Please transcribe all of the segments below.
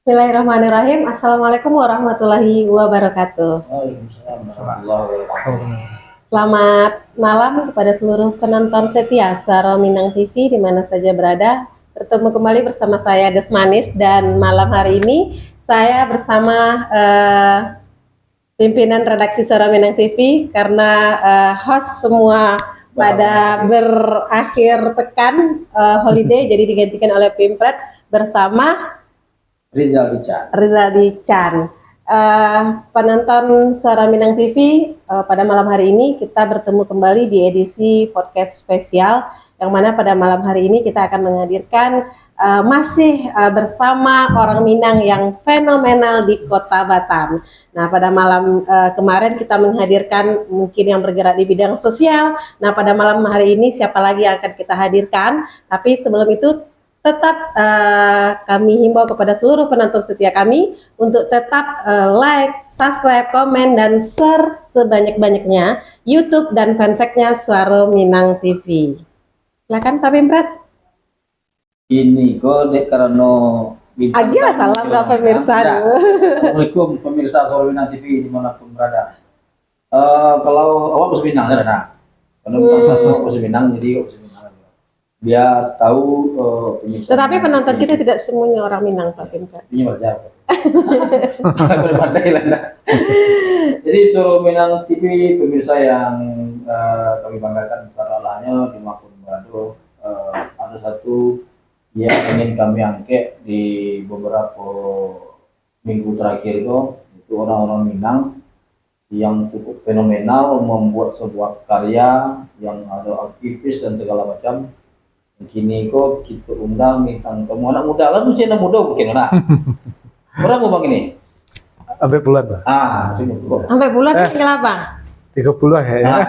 Bismillahirrahmanirrahim. Assalamualaikum warahmatullahi wabarakatuh. Waalaikumsalam warahmatullahi wabarakatuh. Selamat malam kepada seluruh penonton setia Suara Minang TV di mana saja berada. Bertemu kembali bersama saya Desmanis dan malam hari ini saya bersama pimpinan redaksi Suara Minang TV karena host semua pada berakhir pekan holiday jadi digantikan oleh Pimpret bersama Rizaldi Chan. Penonton Suara Minang TV, pada malam hari ini kita bertemu kembali di edisi podcast spesial yang mana pada malam hari ini kita akan menghadirkan masih bersama orang Minang yang fenomenal di Kota Batam. Nah, pada malam kemarin kita menghadirkan mungkin yang bergerak di bidang sosial. Nah, pada malam hari ini siapa lagi yang akan kita hadirkan? Tapi sebelum itu tetap kami himbau kepada seluruh penonton setia kami untuk tetap like, subscribe, komen, dan share sebanyak-banyaknya YouTube dan fanpage-nya Suara Minang TV. Silakan Pak Pimpret. Ini kok dek karena Agilah salam ke pemirsa. Assalamualaikum pemirsa Suara Minang TV dimanapun berada. Kalau awak bisa Minang kan ada. Kalau awak bisa Minang jadi awak bisa Minang. Biar tahu pemirsa. Tetapi penonton kita tidak semuanya orang Minang, Pak Pimpret. Ini berjauh. Jadi Suara Minang TV pemirsa yang kami banggakan saralahnya di Mapun Manado, ada satu yang ingin kami angkat di beberapa minggu terakhir itu orang-orang Minang yang cukup fenomenal membuat sebuah karya yang ada aktivis dan segala macam. Kini kok kita undang tentang kamu anak muda kan mesti anak muda mungkin lah. Berapa bang ini? Sampai bulan Pak. Sampai bulan tinggal apa? 30 ya.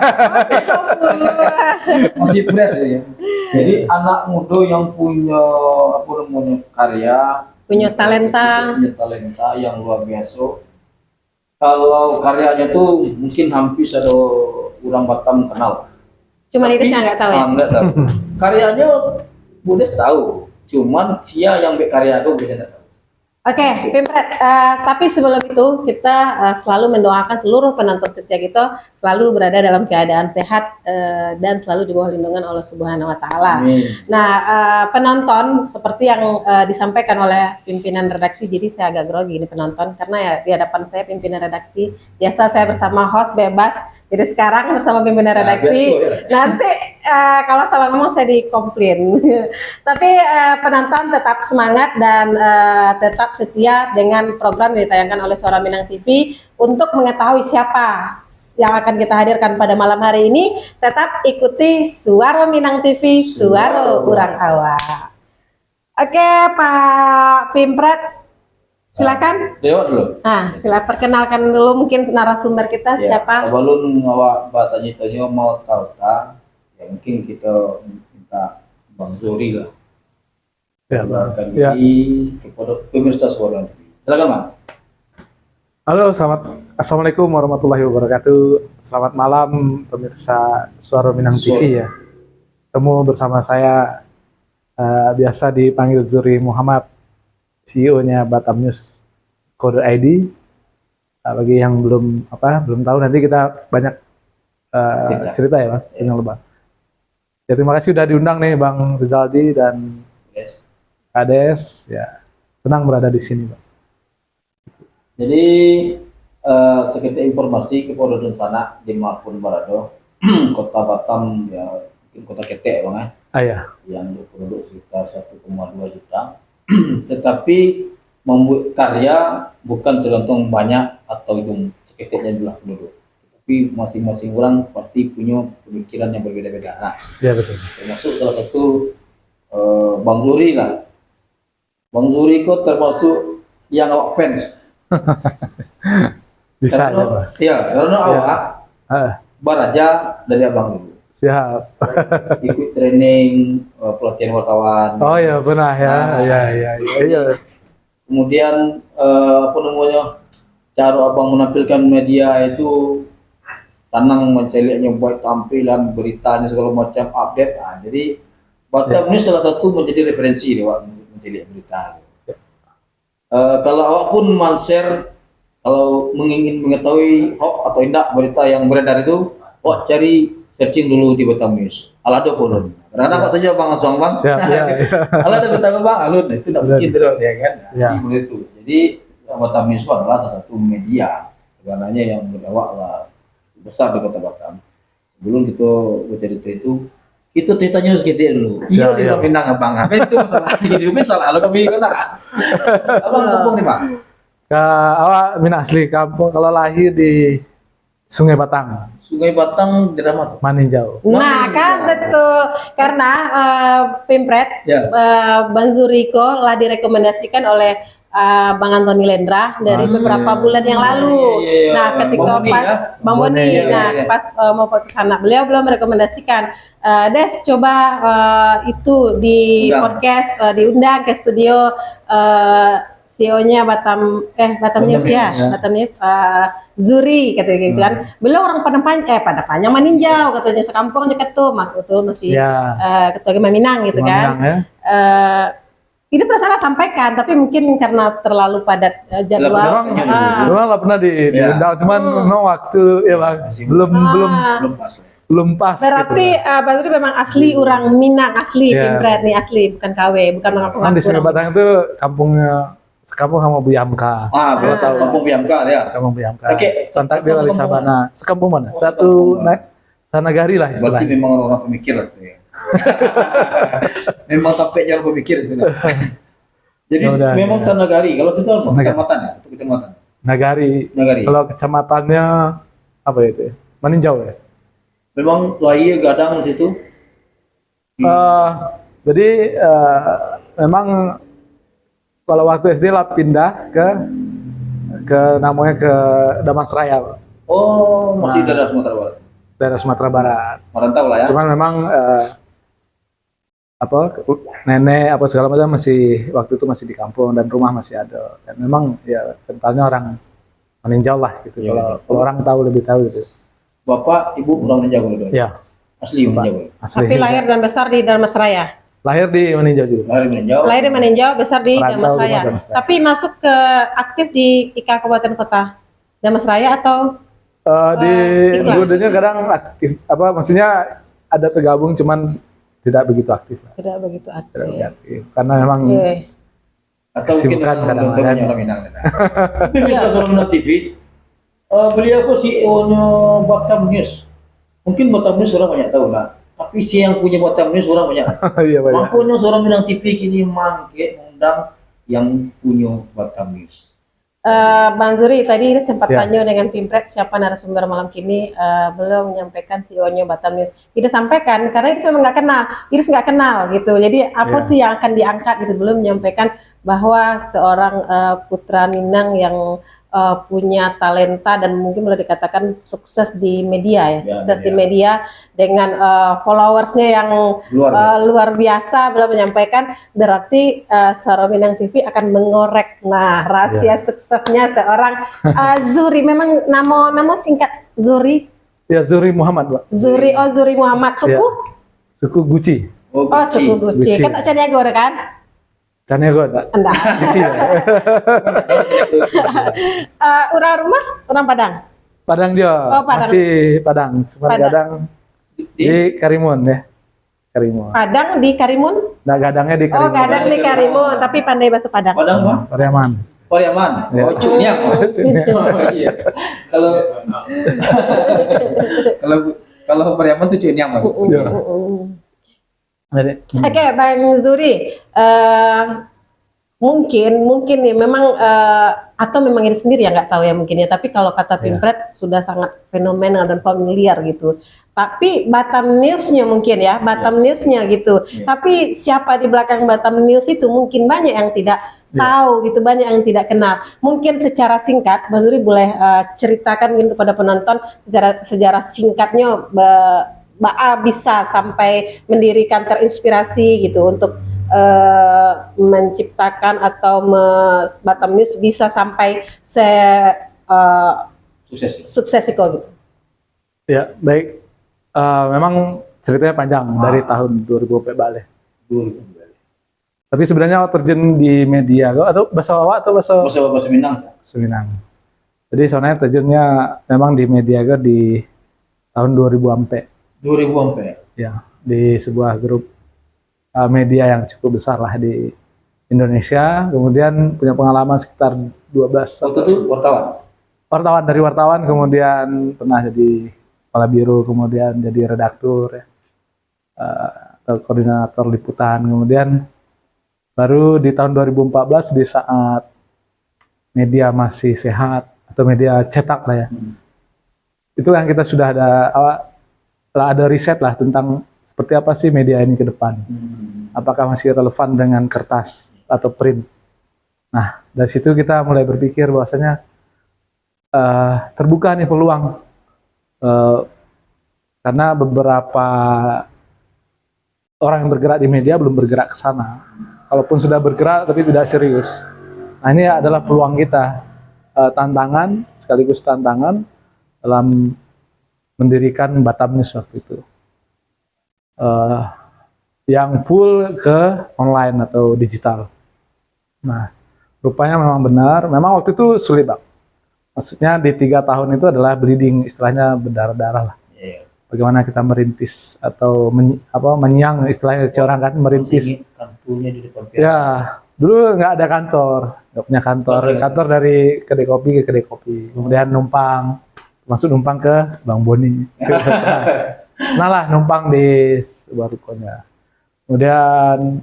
Masih fresh ya. Jadi anak muda yang punya apa namanya karya, punya talenta yang luar biasa. Kalau karyanya tuh mungkin hampir ada orang Batam kenal. Cuman itu saya nggak tahu ya. Nggak tahu. Karyanya Budes tahu, cuman sia yang berkarya aku bisa tahu. Oke, Pimpret, tapi sebelum itu kita selalu mendoakan seluruh penonton setia kita selalu berada dalam keadaan sehat dan selalu di bawah lindungan Allah Subhanahu Wa Taala. Nah, penonton seperti yang disampaikan oleh pimpinan redaksi, jadi saya agak grogi ini penonton karena ya di hadapan saya pimpinan redaksi, biasa saya bersama host bebas, jadi sekarang bersama pimpinan redaksi. Nanti kalau salah ngomong saya dikomplain. Tapi penonton tetap semangat dan tetap setia dengan program yang ditayangkan oleh Suara Minang TV untuk mengetahui siapa yang akan kita hadirkan pada malam hari ini. Tetap ikuti Suara Minang TV, Suara Urang Awak. Oke, Pak Pimpret, silakan. Dewa dulu. Nah, silakan perkenalkan dulu mungkin narasumber kita siapa. Sebelum awak bertanya-tanya mau tahu tak, ya mungkin kita minta Bang Zuri lah. Silakan kepada pemirsa Suara TV. Silakan Bang. Halo, Assalamualaikum warahmatullahi wabarakatuh. Selamat malam pemirsa Suara Minang TV ya. Ketemu bersama saya biasa dipanggil Zuri Muhammad, CEO-nya Batam News Kode ID. Bagi yang belum tahu nanti kita banyak cerita ya Bang, yang lebih. Ya, terima kasih sudah diundang nih Bang Rizaldi dan Kades, ya senang berada di sini Bang. Jadi sekedar informasi kepada sana di Mapun Barado, Kota Batam ya mungkin kota ketek Bang ya. Ya. Yang berpenduduk sekitar 1,2 juta. Tetapi membuat karya bukan tergantung banyak atau itu seketiknya jumlah penduduk. Tapi masing-masing orang pasti punya pemikiran yang berbeda-beda. Nah, ya betul. Termasuk salah satu Bang Zuri lah. Bang Zuri kok termasuk yang awak fans. Bisa karena, ya Pak? Iya, karena awak baraja dari abang dulu. Siap. Ikut training pelatihan wartawan. Oh ya benar ya. Iya. Kemudian apa namanya, cara abang menampilkan media itu senang menceliknya, buat tampilan beritanya segala macam update. Nah, jadi Batam ini salah satu menjadi referensi deh waktu mencelik berita. Kalau awak pun share, kalau ingin mengetahui hoax atau tidak berita yang beredar itu, awak cari searching dulu di Batam News. Alado pun. Karena aku tanya Bang Aswang Bang. Siap, ya. Alado berita Bang Alun itu tidak mungkin terus ya kan. Ya. Jadi itu. Jadi Batam News itu adalah salah satu media sebenarnya yang berdawak besar di Kota Batam. Sebelum kita bercerita itu, itu cerita news gitu dulu. Iya di Minang Abang. Apa itu masalah? Jadi masalah kalau kami kena. Abang kampung nih Pak. Awak Minang asli kampung, kalau lahir di Sungai Batang. Sungai Batang Drama tuh. Maninjau. Nah kan betul, karena Pimpret Bang Zuriko lah direkomendasikan oleh Bang Antoni Lendra dari beberapa bulan yang lalu. Nah ketika Bang Boni, pas mau ke sana, beliau belum merekomendasikan, Des coba itu di podcast, diundang ke studio CEO-nya Batam News ya, Batam News Zuri katanya gitu kan. Beliau orang Padang Maninjau katanya, sekampung dekat tuh Mas betul masih ketua Gema Minang gitu kan. Tidak pernah salah sampaikan, tapi mungkin karena terlalu padat jadwal. Memang lah pernah diundang, cuman memang waktu ya Bang, belum pas. Berarti Bang Zuri memang asli orang Minang, asli Pimpret nih, asli bukan KW, bukan mengaku-ngaku. Di Sungai Batang itu sekampung sama Bu Yamka. Kampung Yamka ya. Kampung Yamka. Oke, Santak dia Wali Sabana. Sekampung mana? Satu Sanagari lah istilahnya. Berarti memang orang pemikir lah itu ya. Memang sampai jalan pemikir sebenarnya. Jadi memang Sanagari. Kalau situ apa? Kecamatan ya? Itu kecamatan. Nagari. Kalau kecamatannya apa itu? Maninjau ya. Memang lahir gadang di situ. Jadi memang kalau waktu SD lah pindah ke namanya ke Damastraya. Oh, masih daerah Sumatera Barat. Daerah Sumatera Barat. Merantau lah ya. Cuman memang nenek apa segala macam waktu itu masih di kampung dan rumah masih ada. Dan memang ya kentalnya orang Maninjau lah gitu. Kalau orang tahu lebih tahu gitu. Bapak, Ibu orang Maninjau gitu. Ya. Asli Maninjau. Tapi lahir dan besar di Damastraya. Lahir di Maninjau juga. Lahir di Maninjau, besar di Damastraya. Tapi masuk ke aktif di IKA Kabupaten Kota Damastraya atau di dulunya kadang aktif, maksudnya ada tergabung cuman tidak begitu aktif. Tidak begitu aktif. Karena memang atau mungkin kadang-kadang orang Minang. Tapi bisa Minang TV. Beliau apa CEO-nya Batam News. Mungkin Batam News orang banyak tahu lah. Tapi si yang punya Batam News orang banyak. Iya banyak. Makanya seorang Minang TV kini mengundang yang punya Batam News. Bang Zuri tadi ini sempat tanya dengan Pimpret siapa narasumber malam kini, belum menyampaikan CEO-nya Batam News. Kita sampaikan karena Iris memang Iris nggak kenal gitu. Jadi apa sih yang akan diangkat gitu, belum menyampaikan bahwa seorang putra Minang yang punya talenta dan mungkin boleh dikatakan sukses di media sukses di media dengan followersnya yang luar biasa, belum menyampaikan, berarti Suara Minang TV akan mengorek rahasia suksesnya seorang Zuri. Memang nama singkat Zuri? Ya, Zuri Muhammad, Pak. Zuri Muhammad. Suku Guci. Suku Guci. Kan Caniago kan? Caniago, Pak. Enggak. Orang Padang. Padang dia. Padang. Masih Padang. Cuma kadang di Karimun ya. Karimun. Padang di Karimun? Nah, gadangnya di Karimun. Gadang di Karimun, tapi pandai bahasa Padang. Padang apa? Pariaman. Cunya. Kalau Pariaman tuh cunya mah. Oke, Bang Zuri, mungkin nih memang atau memang ini sendiri ya nggak tahu ya mungkin ya. Tapi kalau kata Pimpret sudah sangat fenomenal dan familiar gitu. Tapi Batam News-nya mungkin ya, Batam News-nya gitu. Tapi siapa di belakang Batam News itu mungkin banyak yang tidak tahu gitu, banyak yang tidak kenal. Mungkin secara singkat, Bang Zuri boleh ceritakan mungkin kepada penonton sejarah singkatnya. Bisa sampai mendirikan terinspirasi gitu untuk menciptakan atau Batam News bisa sampai sukses gitu. Ya, baik. Memang ceritanya panjang dari tahun 2000 balik. Tapi sebenarnya terjun di media atau bahasa Wawa atau bahasa Minang. Minang. Jadi soalnya terjunnya memang di media di tahun 2000 sampai. 2000 sampai. Ya, di sebuah grup media yang cukup besar lah di Indonesia. Kemudian punya pengalaman sekitar 12. Waktu itu wartawan. Wartawan, dari wartawan kemudian pernah jadi kepala biro, kemudian jadi redaktur ya. Atau koordinator liputan, kemudian baru di tahun 2014 di saat media masih sehat atau media cetak lah ya, itu kan kita sudah ada riset lah tentang seperti apa sih media ini ke depan, apakah masih relevan dengan kertas atau print. Nah, dari situ kita mulai berpikir bahwasanya terbuka nih peluang, karena beberapa orang yang bergerak di media belum bergerak ke sana. Kalaupun sudah bergerak tapi tidak serius. Nah, ini adalah peluang kita, tantangan sekaligus tantangan dalam mendirikan Batam News waktu itu, yang full ke online atau digital. Nah, rupanya memang benar. Memang waktu itu sulit, Bang. Maksudnya di 3 tahun itu adalah bleeding, istilahnya berdarah-darah lah. Bagaimana kita merintis atau menyang, istilahnya orang kan merintis. Kantornya di depan Ya, dulu nggak ada kantor, nggak punya kantor. Kantor dari kedai kopi ke kedai kopi. Kemudian numpang, masuk numpang ke Bang Boni. Nah lah, numpang di sebuah rukonya. Kemudian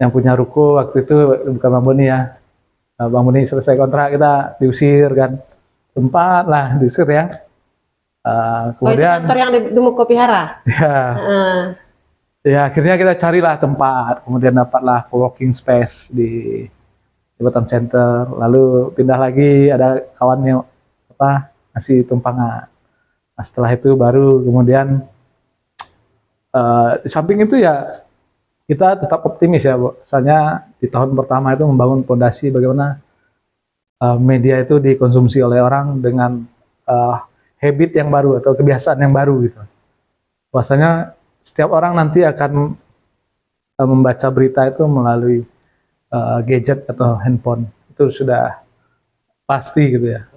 yang punya ruko waktu itu bukan Bang Boni ya. Bang Boni selesai kontrak, kita diusir kan. Sempat lah diusir ya. Kemudian kantor yang di Mukopihara. Ya, ya akhirnya kita carilah tempat, kemudian dapatlah co-working space di Batam Center. Lalu pindah lagi, ada kawannya ngasih tumpangan. Nah, setelah itu baru kemudian di samping itu ya kita tetap optimis ya, misalnya di tahun pertama itu membangun fondasi bagaimana media itu dikonsumsi oleh orang dengan habit yang baru atau kebiasaan yang baru gitu. Bahwasanya setiap orang nanti akan membaca berita itu melalui gadget atau handphone. Itu sudah pasti gitu ya.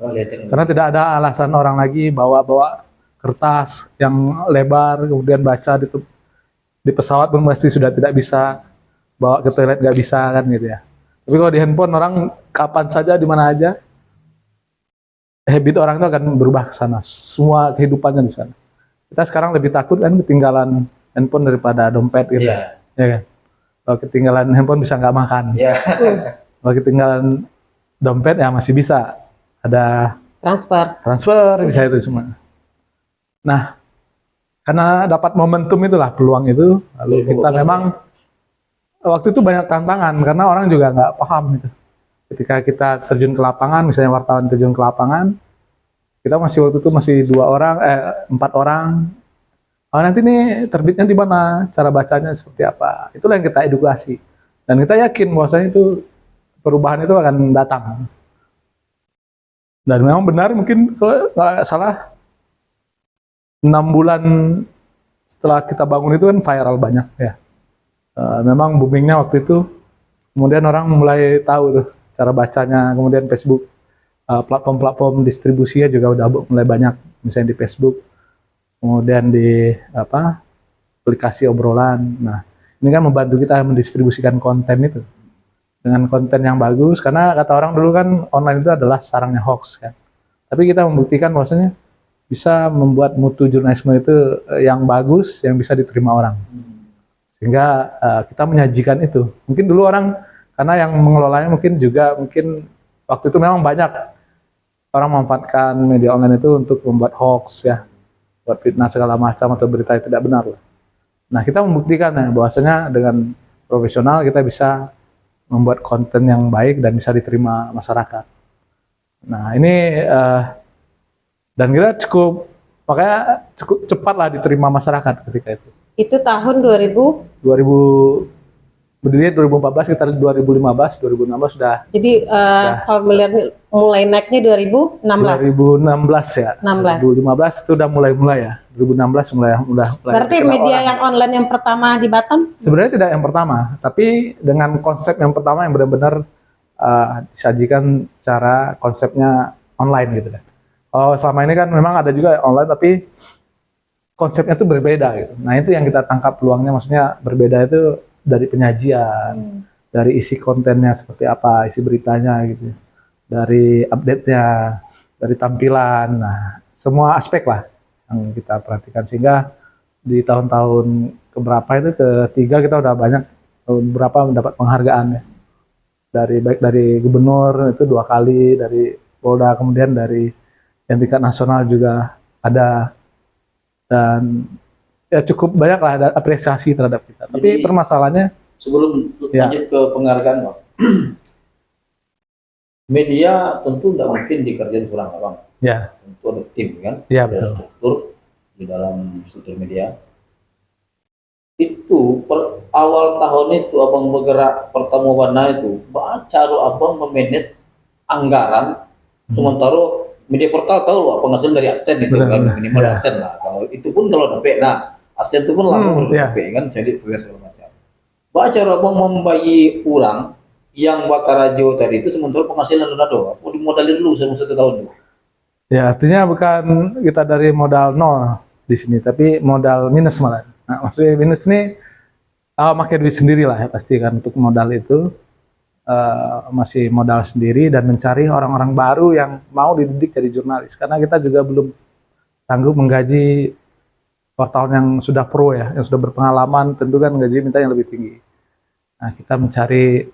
Karena tidak ada alasan orang lagi bawa kertas yang lebar kemudian baca di pesawat pun pasti sudah tidak bisa, bawa ke toilet nggak bisa kan gitu ya. Tapi kalau di handphone orang kapan saja di mana aja, habit orang itu akan berubah ke sana, semua kehidupannya di sana. Kita sekarang lebih takut kan ketinggalan handphone daripada dompet gitu, ya kan? Kalau ketinggalan handphone bisa nggak makan, kalau ketinggalan dompet ya masih bisa ada transfer bisa itu semua. Nah, karena dapat momentum itulah peluang itu, lalu kita memang waktu itu banyak tantangan karena orang juga nggak paham gitu. Ketika kita terjun ke lapangan, misalnya wartawan terjun ke lapangan, kita waktu itu masih 4 orang. Oh, nanti nih terbitnya di mana, cara bacanya seperti apa. Itulah yang kita edukasi. Dan kita yakin bahwasanya itu perubahan itu akan datang. Dan memang benar, mungkin kalau nggak salah 6 bulan setelah kita bangun itu kan viral banyak ya. Memang boomingnya waktu itu. Kemudian orang mulai tahu tuh cara bacanya, kemudian Facebook, platform-platform distribusinya juga udah mulai banyak, misalnya di Facebook, kemudian di aplikasi obrolan. Nah, ini kan membantu kita mendistribusikan konten itu dengan konten yang bagus, karena kata orang dulu kan online itu adalah sarangnya hoax kan. Tapi kita membuktikan bahwasanya bisa membuat mutu jurnalisme itu yang bagus, yang bisa diterima orang. Sehingga kita menyajikan itu. Mungkin dulu orang, karena yang mengelolanya mungkin waktu itu memang banyak orang memanfaatkan media online itu untuk membuat hoax ya, buat fitnah segala macam atau berita yang tidak benar. Nah, kita membuktikan ya bahwasanya dengan profesional kita bisa membuat konten yang baik dan bisa diterima masyarakat. Nah, ini dan kita makanya cukup cepatlah diterima masyarakat ketika itu. Itu tahun 2000? 2014 berdiri 2014, kita 2015, 2016 sudah. Jadi familiar mulai naiknya 2016. 2016 ya. 16. 2015 itu udah mulai ya. 2016 mulai. Berarti media yang online yang pertama di Batam? Sebenarnya tidak yang pertama, tapi dengan konsep yang pertama yang benar-benar disajikan secara konsepnya online gitu kan. Oh, selama ini kan memang ada juga online, tapi konsepnya tuh berbeda gitu. Nah itu yang kita tangkap peluangnya, maksudnya berbeda itu dari penyajian, dari isi kontennya seperti apa, isi beritanya gitu, dari update-nya, dari tampilan, nah semua aspek lah yang kita perhatikan, sehingga di tahun-tahun keberapa itu, ketiga, kita udah banyak, beberapa mendapat penghargaan ya, baik dari gubernur itu 2 kali, dari Polda, kemudian dari yang tingkat nasional juga ada, dan ya cukup banyak lah ada apresiasi terhadap kita. Jadi, tapi permasalahannya, sebelum lanjut ke penghargaan, Bang, media tentu tidak mungkin dikerjain kurang, Bang. ya, Tentu ada tim kan, ya ada betul. struktur di dalam struktur media. Itu awal tahun itu abang bergerak pertama warna itu, cara abang memanage anggaran, sementara media portal tahu loh penghasilan dari adsen itu kan, minimal adsen lah. Kalau itu pun kalau dapat, nah adsen itu pun lama dapat kan, jadi viewer segala macam. Cara abang membayi orang yang bakar radio tadi itu, sementara penghasilan udah mau dimodalin dulu selama 1 tahun tuh. Ya, artinya bukan kita dari modal nol di sini, tapi modal minus malah. Nah, maksudnya minus ini pakai duit sendiri lah ya pasti kan, untuk modal itu masih modal sendiri dan mencari orang-orang baru yang mau dididik jadi jurnalis, karena kita juga belum sanggup menggaji wartawan yang sudah pro ya, yang sudah berpengalaman, tentu kan gaji minta yang lebih tinggi. Nah, kita mencari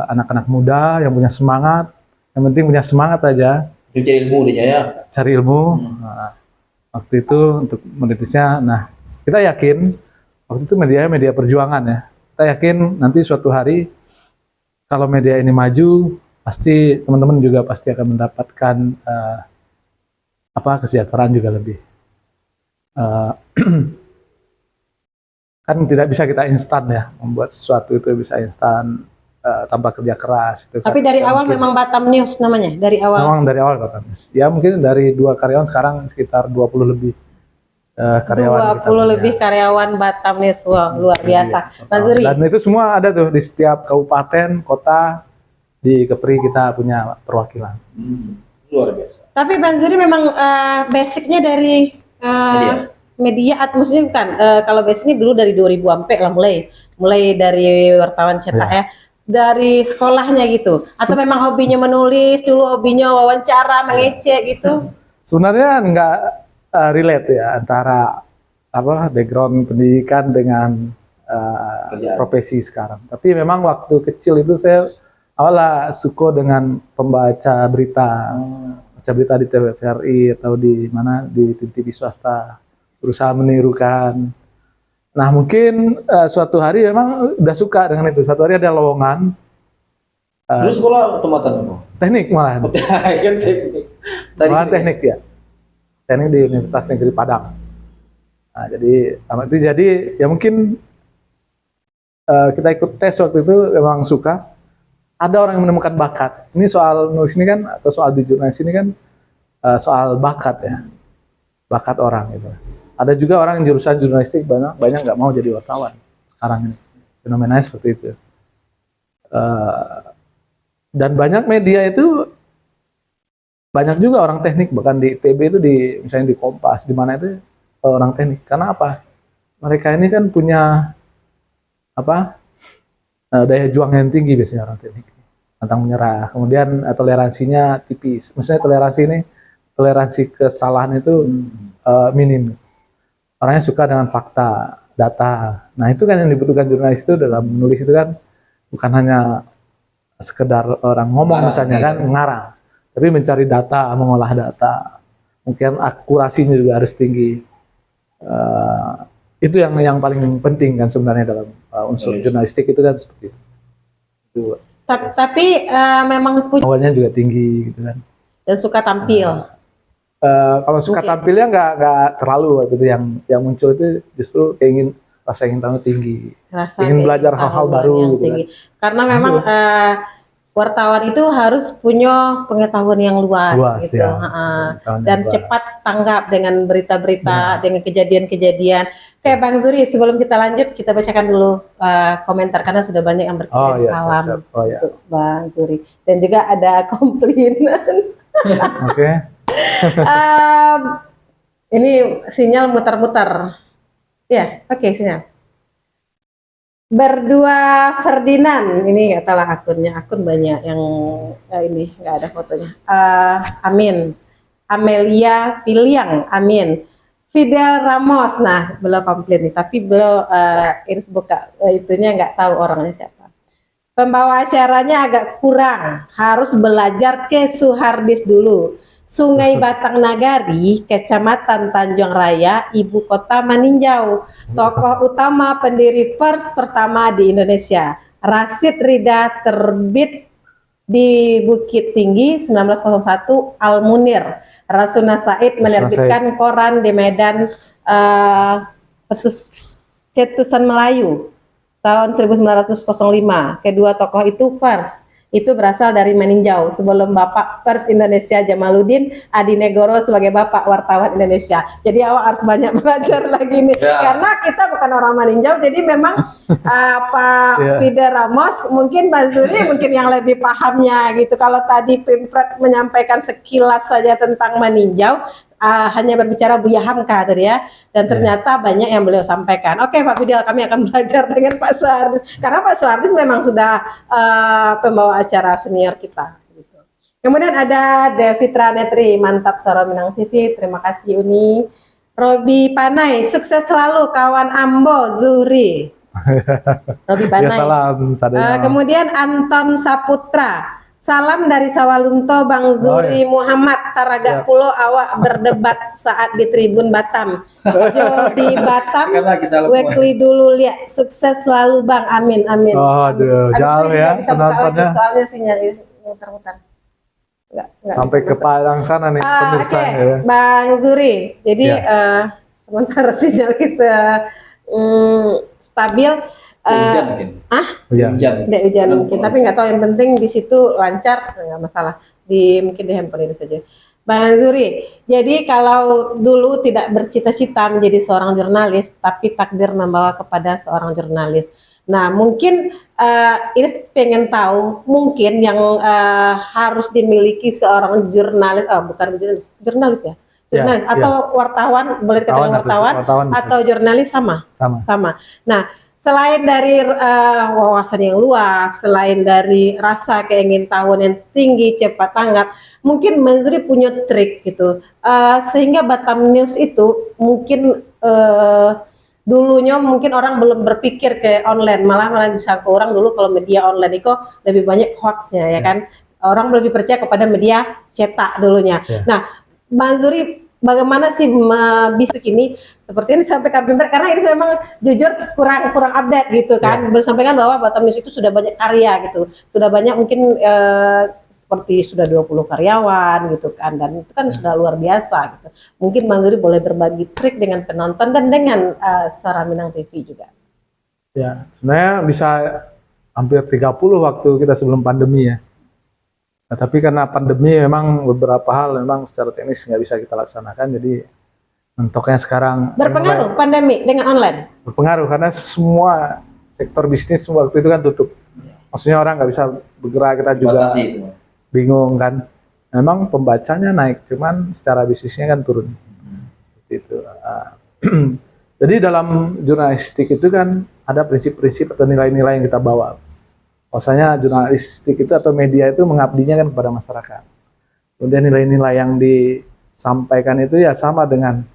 anak-anak muda yang punya semangat, yang penting punya semangat aja. Itu cari ilmu dia ya. Cari ilmu. Nah, waktu itu untuk menitisnya, nah kita yakin waktu itu media perjuangan ya. Kita yakin nanti suatu hari kalau media ini maju, pasti teman-teman juga pasti akan mendapatkan kesejahteraan juga lebih. Kan tidak bisa kita instan ya, membuat sesuatu itu bisa instan tanpa kerja keras. Itu tapi kan, dari awal mungkin memang Batam News namanya, dari awal. Memang dari awal Batam News. Ya mungkin dari 2 karyawan sekarang sekitar 20 lebih karyawan. 20 lebih karyawan Batam News, wow, luar biasa. Mas Zuri. Dan itu semua ada tuh di setiap kabupaten, kota, di Kepri kita punya perwakilan. Luar biasa. Tapi Bang Zuri memang basicnya dari media atau maksudnya bukan, kalau basicnya dulu dari 2000 sampai lah mulai dari wartawan cetak ya. Dari sekolahnya gitu, atau memang hobinya menulis dulu, hobinya wawancara, mengecek gitu? Sebenarnya enggak relate ya antara background pendidikan dengan profesi sekarang. Tapi memang waktu kecil itu saya awalnya suka dengan pembaca berita, baca berita di TVRI atau di mana, di TV swasta, berusaha menirukan. Nah mungkin suatu hari memang udah suka dengan itu. Suatu hari ada lowongan. Dulu sekolah otomatan? Teknik malahan. Teknik. Malahan teknik ya. Teknik di Universitas Negeri Padang. Nah, jadi ya mungkin kita ikut tes waktu itu memang suka. Ada orang yang menemukan bakat. Ini soal nulis ini kan, atau soal di jurnalis ini kan soal bakat ya. Bakat orang gitu. Ada juga orang yang jurusan jurnalistik banyak nggak mau jadi wartawan sekarang ini. Fenomenanya seperti itu. Dan banyak media itu banyak juga orang teknik, bahkan di ITB itu, misalnya di Kompas, di mana itu orang teknik. Karena apa? Mereka ini kan punya daya juang yang tinggi biasanya orang teknik, pantang menyerah. Kemudian toleransinya tipis. Maksudnya toleransi kesalahan itu minim. Orangnya suka dengan fakta, data. Nah itu kan yang dibutuhkan jurnalis itu dalam menulis itu kan, bukan hanya sekedar orang ngomong misalnya kan, ngarang. Tapi mencari data, mengolah data. Mungkin akurasinya juga harus tinggi. Itu yang paling penting kan sebenarnya dalam unsur jurnalistik itu kan seperti itu. Tapi memang awalnya juga tinggi gitu kan. Dan suka tampil. Kalau suka tampilnya nggak terlalu waktu itu, yang muncul itu justru rasa ingin tahu tinggi, Rasa ingin belajar hal-hal baru yang gitu tinggi. kan. Karena memang wartawan itu harus punya pengetahuan yang luas gitu, ya. Dan cepat tanggap dengan berita-berita, dengan kejadian-kejadian. Oke, Bang Zuri, sebelum kita lanjut, kita bacakan dulu komentar karena sudah banyak yang berkirim salam siap. untuk Bang Zuri, dan juga ada komplainan. Oke. Ini sinyal muter-muter. Ya, oke, sinyal. Berdua Ferdinand, ini nggak tahu lah akunnya, akun banyak yang ini nggak ada fotonya. Amin, Amelia Piliang, Amin, Fidel Ramos, nah belum komplain nih, tapi belum ini buka itunya nggak tahu orangnya siapa. Pembawa acaranya agak kurang, harus belajar ke Suhardis dulu. Sungai Batang Nagari, Kecamatan Tanjung Raya, Ibu Kota Maninjau. Tokoh utama pendiri pers pertama di Indonesia. Rasid Rida, terbit di Bukit Tinggi 1901, Al Munir. Rasuna Said menerbitkan koran di Medan, Cetusan Melayu tahun 1905. Kedua tokoh itu pers itu berasal dari Maninjau, sebelum Bapak Pers Indonesia Jamaluddin Adinegoro sebagai Bapak Wartawan Indonesia. Jadi awak harus banyak belajar lagi nih, karena kita bukan orang Maninjau, jadi memang Pak Fidel Ramos, mungkin Mbak Zuri mungkin yang lebih pahamnya gitu. Kalau tadi Pimpret menyampaikan sekilas saja tentang Maninjau, hanya berbicara Buya Hamka tadi ya, dan ternyata banyak yang beliau sampaikan. Oke Pak Fidel, kami akan belajar dengan Pak Suhardis, karena Pak Suhardis memang sudah pembawa acara senior kita gitu. Kemudian ada Devitra Netri, mantap Suara Minang TV, terima kasih Uni. Robi Panai, sukses selalu kawan Ambo Zuri. Robi Panai. Ya, salam. Kemudian Anton Saputra, salam dari Sawalunto Bang Zuri Muhammad, Taraga Pulo awak berdebat saat di Tribun Batam. Jo di Batam, weekly dulu lihat, sukses selalu Bang, amin amin. Aduh, jauh ya bisa buka lagi, soalnya sinyal muter-muter. Sampai ke Padang sana nih pemirsa ya. Bang Zuri, jadi sementara sinyal kita stabil. Hujan mungkin. Hujan mungkin, tapi nggak tahu, yang penting di situ lancar, nggak masalah. Mungkin di handphone ini saja. Bang Zuri, jadi kalau dulu tidak bercita-cita menjadi seorang jurnalis, tapi takdir membawa kepada seorang jurnalis. Nah, mungkin ini pengen tahu, mungkin yang harus dimiliki seorang jurnalis, bukan jurnalis ya, jurnalis atau wartawan, boleh dikatakan wartawan atau jurnalis sama. Nah, selain dari wawasan yang luas, selain dari rasa keingintahuan yang tinggi, cepat tanggap, mungkin Manzuri punya trik gitu, sehingga Batam News itu mungkin dulunya mungkin orang belum berpikir ke online, malah disangka orang dulu kalau media online itu lebih banyak hoaxnya ya kan, orang lebih percaya kepada media cetak dulunya. Nah, Manzuri bagaimana sih bisa begini seperti ini sampai Pimpret, karena ini memang jujur kurang update gitu kan. Bersampaikan bahwa Batam News itu sudah banyak karya gitu, sudah banyak mungkin seperti sudah 20 karyawan gitu kan, dan itu kan sudah luar biasa gitu. Mungkin Bang Zuri boleh berbagi trik dengan penonton dan dengan Suara Minang TV juga. Ya, sebenarnya bisa hampir 30 waktu kita sebelum pandemi ya. Nah, tapi karena pandemi memang beberapa hal memang secara teknis nggak bisa kita laksanakan, jadi mentoknya sekarang. Berpengaruh pandemi dengan online? Berpengaruh karena semua sektor bisnis waktu itu kan tutup. Maksudnya orang nggak bisa bergerak, kita juga bingung kan. Memang pembacanya naik, cuman secara bisnisnya kan turun. Itu. Jadi dalam jurnalistik itu kan ada prinsip-prinsip atau nilai-nilai yang kita bawa. Maksudnya jurnalistik itu atau media itu mengabdinya kan kepada masyarakat. Kemudian nilai-nilai yang disampaikan itu ya sama dengan,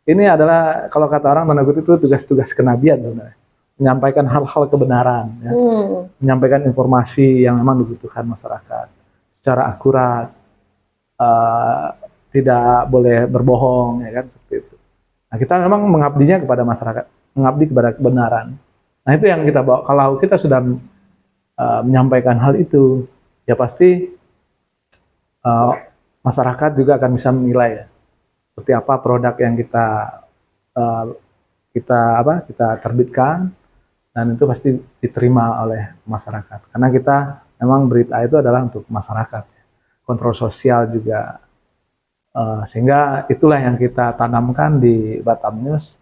ini adalah kalau kata orang tanda kutip itu tugas-tugas kenabian sebenarnya. Menyampaikan hal-hal kebenaran, ya. Menyampaikan informasi yang memang dibutuhkan masyarakat secara akurat, tidak boleh berbohong, ya kan, seperti itu. Nah, kita memang mengabdinya kepada masyarakat, mengabdi kepada kebenaran. Nah, itu yang kita bawa. Kalau kita sudah menyampaikan hal itu, ya pasti masyarakat juga akan bisa menilai ya, seperti apa produk yang kita kita terbitkan, dan itu pasti diterima oleh masyarakat. Karena kita memang berita itu adalah untuk masyarakat, kontrol sosial juga. Sehingga itulah yang kita tanamkan di Batam News.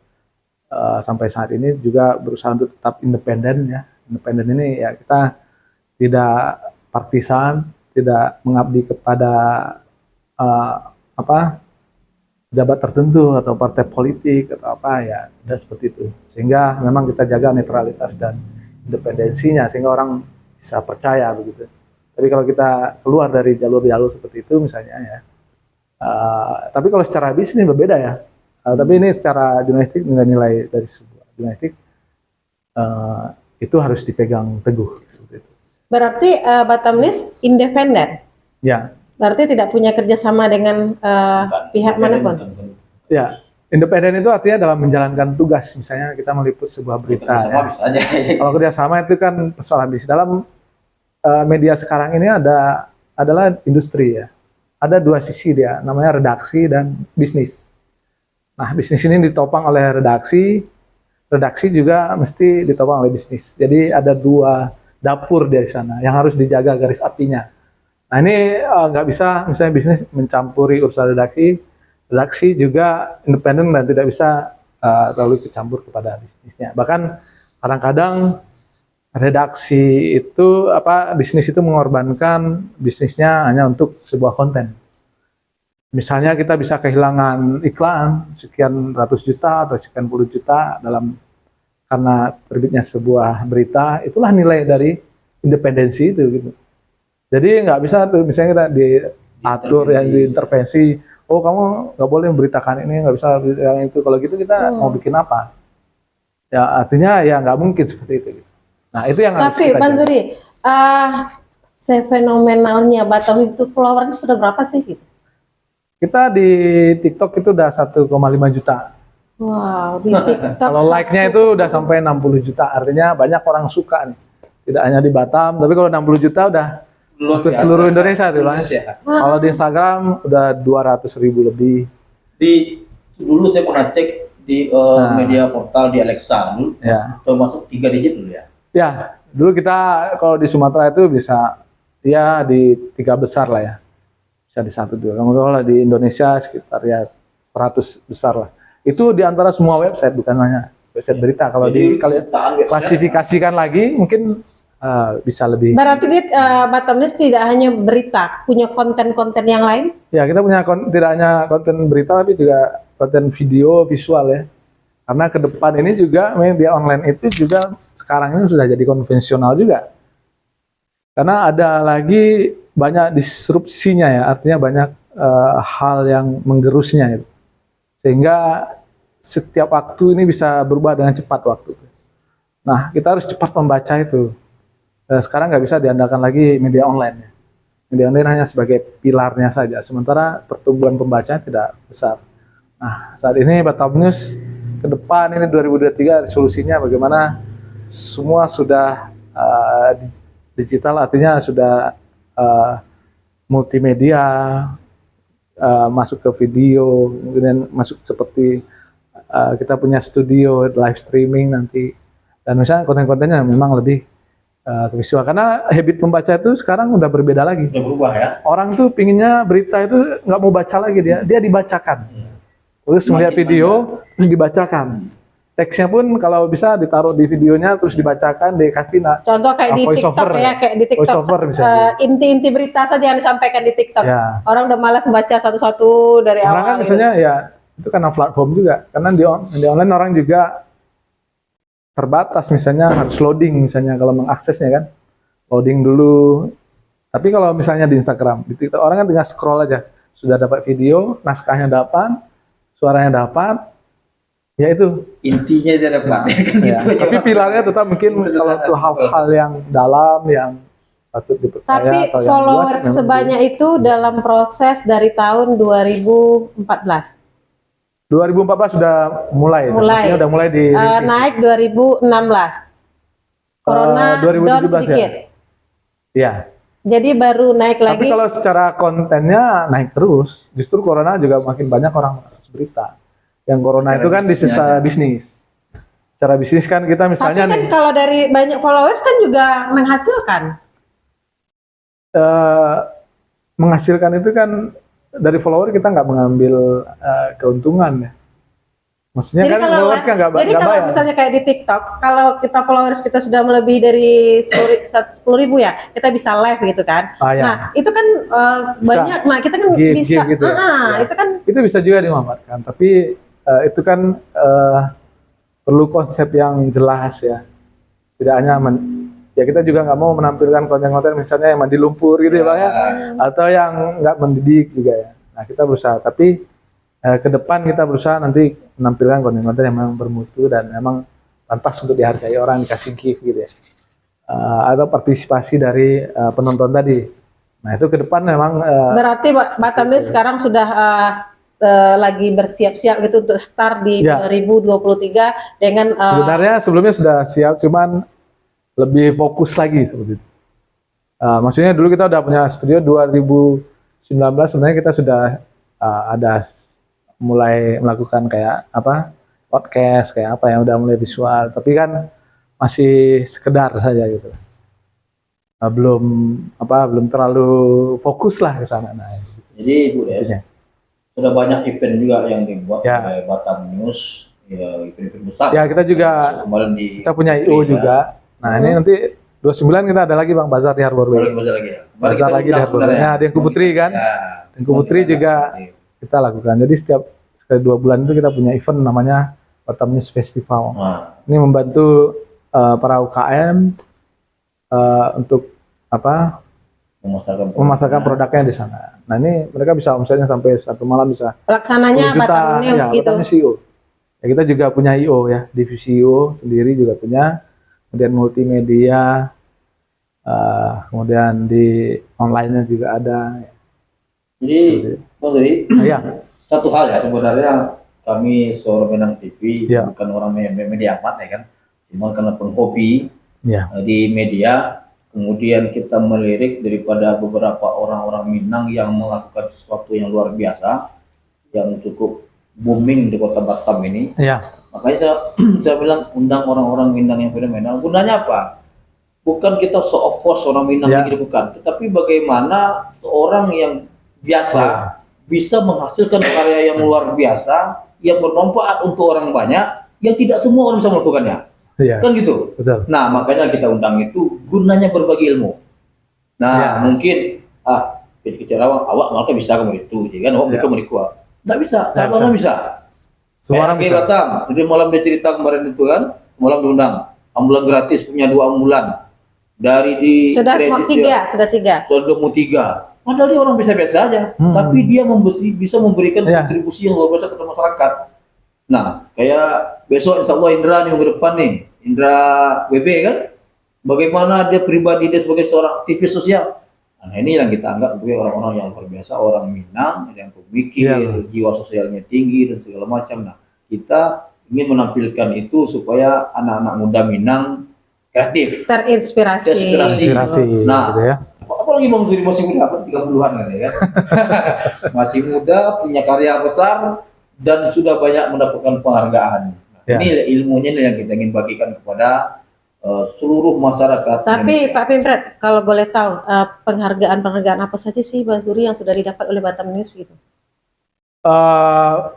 Sampai saat ini juga berusaha untuk tetap independen ya. Independen ini ya kita tidak partisan, tidak mengabdi kepada pejabat tertentu atau partai politik atau apa ya, dan seperti itu. Sehingga memang kita jaga netralitas dan independensinya sehingga orang bisa percaya begitu. Tapi kalau kita keluar dari jalur-jalur seperti itu misalnya ya, tapi kalau secara bisnis berbeda ya. Tapi ini secara jurnalistik nilai dari sebuah jurnalistik itu harus dipegang teguh. Seperti itu. Berarti Batam News independen? Ya. Berarti tidak punya kerjasama dengan pihak manapun? Ya, independen itu artinya dalam menjalankan tugas. Misalnya kita meliput sebuah berita. Ya. Bisa aja. Kalau kerjasama itu kan persoalan bisnis. Dalam media sekarang ini adalah industri ya. Ada dua sisi dia, namanya redaksi dan bisnis. Nah, bisnis ini ditopang oleh redaksi juga mesti ditopang oleh bisnis. Jadi ada dua dapur dari sana yang harus dijaga garis apinya. Nah ini nggak bisa misalnya bisnis mencampuri urusan redaksi juga independen dan tidak bisa terlalu kecampur kepada bisnisnya. Bahkan kadang-kadang redaksi itu bisnis itu mengorbankan bisnisnya hanya untuk sebuah konten. Misalnya kita bisa kehilangan iklan sekian ratus juta atau sekian puluh juta karena terbitnya sebuah berita, itulah nilai dari independensi itu gitu. Jadi nggak bisa tuh misalnya kita diatur yang diintervensi, oh kamu nggak boleh memberitakan ini, nggak bisa yang itu. Kalau gitu kita mau bikin apa? Ya artinya ya nggak mungkin seperti itu. Nah itu yang harus tapi kita Pak Zuri, fenomenalnya Batam itu followernya sudah berapa sih gitu? Kita di TikTok itu udah 1,5 juta. Wow, di TikTok. Kalau like-nya itu udah sampai 60 juta, artinya banyak orang suka nih. Tidak hanya di Batam, tapi kalau 60 juta udah hampir seluruh Indonesia tuh, Kalau di Instagram udah 200.000 lebih. Dulu saya pernah cek di media portal di Alexa dulu, coba masuk 3 digit dulu ya. Ya, dulu kita kalau di Sumatera itu bisa ya di 3 besar lah ya, bisa di 1 2. Kalau di Indonesia sekitar ya 100 besar lah. Itu di antara semua website, bukan hanya website berita. Kalau kalian klasifikasikan lagi mungkin bisa lebih. Berarti Batam News tidak hanya berita, punya konten-konten yang lain? Ya, kita punya tidak hanya konten berita, tapi juga konten video, visual ya. Karena ke depan ini juga media online itu juga sekarang ini sudah jadi konvensional juga. Karena ada lagi banyak disrupsinya ya, artinya banyak hal yang menggerusnya. Sehingga setiap waktu ini bisa berubah dengan cepat waktu. Nah, kita harus cepat membaca itu. Sekarang nggak bisa diandalkan lagi media online. Media online hanya sebagai pilarnya saja, sementara pertumbuhan pembacaan tidak besar. Nah, saat ini Batam News ke depan ini 2023 solusinya bagaimana semua sudah digital, artinya sudah multimedia, masuk ke video, kemudian masuk seperti kita punya studio live streaming nanti, dan misalnya konten-kontennya memang lebih visual, karena habit pembaca itu sekarang udah berbeda lagi. Udah berubah ya. Orang tuh pinginnya berita itu nggak mau baca lagi, dia dibacakan. Terus melihat video terus dibacakan. Teksnya pun kalau bisa ditaruh di videonya terus dibacakan, dikasih contoh kayak di TikTok ya, kayak di TikTok inti-inti berita saja yang disampaikan di TikTok. Ya. Orang udah malas baca satu-satu dari awal. Kan misalnya ya itu karena platform juga, karena di online orang juga terbatas, misalnya harus loading, misalnya kalau mengaksesnya kan loading dulu. Tapi kalau misalnya di Instagram, di TikTok, orang kan tinggal scroll aja, sudah dapat video, naskahnya dapat, suaranya dapat, ya itu intinya dia dapat. Ya. Tapi pilarnya tetap mungkin kalau itu hal-hal yang dalam, yang patut dipercaya. Tapi atau followers yang sebanyak itu dalam proses dari tahun 2014. 2014 sudah mulai. Udah mulai di naik 2016. Corona down sedikit. Ya. Jadi baru naik lagi. Tapi kalau secara kontennya naik terus. Justru Corona juga makin banyak orang mengakses berita. Yang Corona itu kan bisnis. secara bisnis kan kita misalnya Tapi kan nih kalau dari banyak followers kan juga menghasilkan. eh, menghasilkan itu kan dari follower kita nggak mengambil keuntungan ya. Maksudnya Jadi kan kalau followers kan nggak jadi kalau bayar. misalnya kayak di TikTok, kalau kita followers kita sudah melebihi dari 10.000 ya, kita bisa live gitu kan. Ah, ya. Nah, itu kan banyak. Nah, kita kan Give bisa gitu ya. Ya. itu kan Itu bisa juga dimanfaatkan, tapi itu kan perlu konsep yang jelas ya. Tidak hanya ya kita juga nggak mau menampilkan konten-konten misalnya yang mandi lumpur gitu ya Bang ya, atau yang nggak mendidik juga ya. Nah kita berusaha, tapi ke depan kita berusaha nanti menampilkan konten-konten yang memang bermutu dan memang pantas untuk dihargai orang, dikasih gift gitu ya. Atau partisipasi dari penonton tadi. Nah itu ke depan memang berarti Batam ini sekarang sudah lagi bersiap-siap gitu untuk start di Ya. 2023 dengan sebenarnya sebelumnya sudah siap, cuman lebih fokus lagi seperti itu. Maksudnya dulu kita udah punya studio 2019, sebenarnya kita sudah ada mulai melakukan kayak apa podcast kayak apa yang udah mulai visual, tapi kan masih sekedar saja gitu. Belum terlalu fokus lah ke sana. Nah, Jadi Bu Des, ya. sudah banyak event juga yang dibuat Ya. oleh Batam News, ya event-event besar. Ya, kita juga kemarin kita punya IO juga. Nah, ini nanti 29 kita ada lagi Bang Bazar di Harbor Bay. Bazar lagi ya. Bazar lagi di Harbor Bay. Nah, Dengku Putri kan. Dengku Putri juga kita lakukan. Jadi setiap sekali 2 bulan itu kita punya event namanya Batam News Festival. Nah, Ini membantu para UKM untuk memasarkan produknya di sana. Nah ini mereka bisa omsetnya sampai satu malam bisa pelaksananya 10 juta, Batam News ya, gitu. Batam News IO. Ya, kita juga punya IO ya, divisi IO sendiri juga punya, kemudian multimedia, kemudian di online-nya juga ada. jadi Bang Dodi, Ya, satu hal ya sebenarnya kami Suara Minang TV Ya. bukan orang media amat ya kan, cuma karena penghobi ya, di media. Kemudian kita melirik daripada beberapa orang-orang Minang yang melakukan sesuatu yang luar biasa, yang cukup booming di kota Batam ini. ya, Makanya saya bilang undang orang-orang Minang yang fenomenal. Gunanya apa? Bukan kita show of force orang Minang Ya. gitu, bukan. Tetapi bagaimana seorang yang biasa bisa menghasilkan karya yang luar biasa, yang bermanfaat untuk orang banyak, yang tidak semua orang bisa melakukannya. ya, Kan gitu. betul. Nah, makanya kita undang itu gunanya berbagi ilmu. Nah, Ya. mungkin kecil awak malah bisa kamu itu, jadi kan awak Ya. mereka mereka. Nggak bisa, Nggak sama orang bisa. Semua orang Kayak bisa. Batam, jadi malam dia cerita kemarin itu kan, malam diundang, ambulan gratis punya 2 ambulan dari di Sudah kredit mau dia, sudah tiga. sudah mau 3. Padahal dia orang biasa-biasa aja, tapi dia bisa memberikan Ya. kontribusi yang luar biasa kepada masyarakat. Nah, kayak besok insya Allah Indra nih minggu depan nih, Indra WB kan, bagaimana dia pribadi dia sebagai seorang aktivis sosial. Nah ini yang kita anggap sebagai orang-orang yang luar biasa, orang Minang yang pemikir, Ya. jiwa sosialnya tinggi dan segala macam. Nah kita ingin menampilkan itu supaya anak-anak muda Minang kreatif, Terinspirasi. Inspirasi Nah, gitu ya. apalagi Bang Suri masih muda, 30-an kan ya kan? Masih muda, punya karya besar dan sudah banyak mendapatkan penghargaan. Nah, Ya. ini ilmunya ini yang kita ingin bagikan kepada seluruh masyarakat Tapi Indonesia. Pak Pimpret, kalau boleh tahu penghargaan apa saja sih Bang Zuri yang sudah didapat oleh Batam News gitu?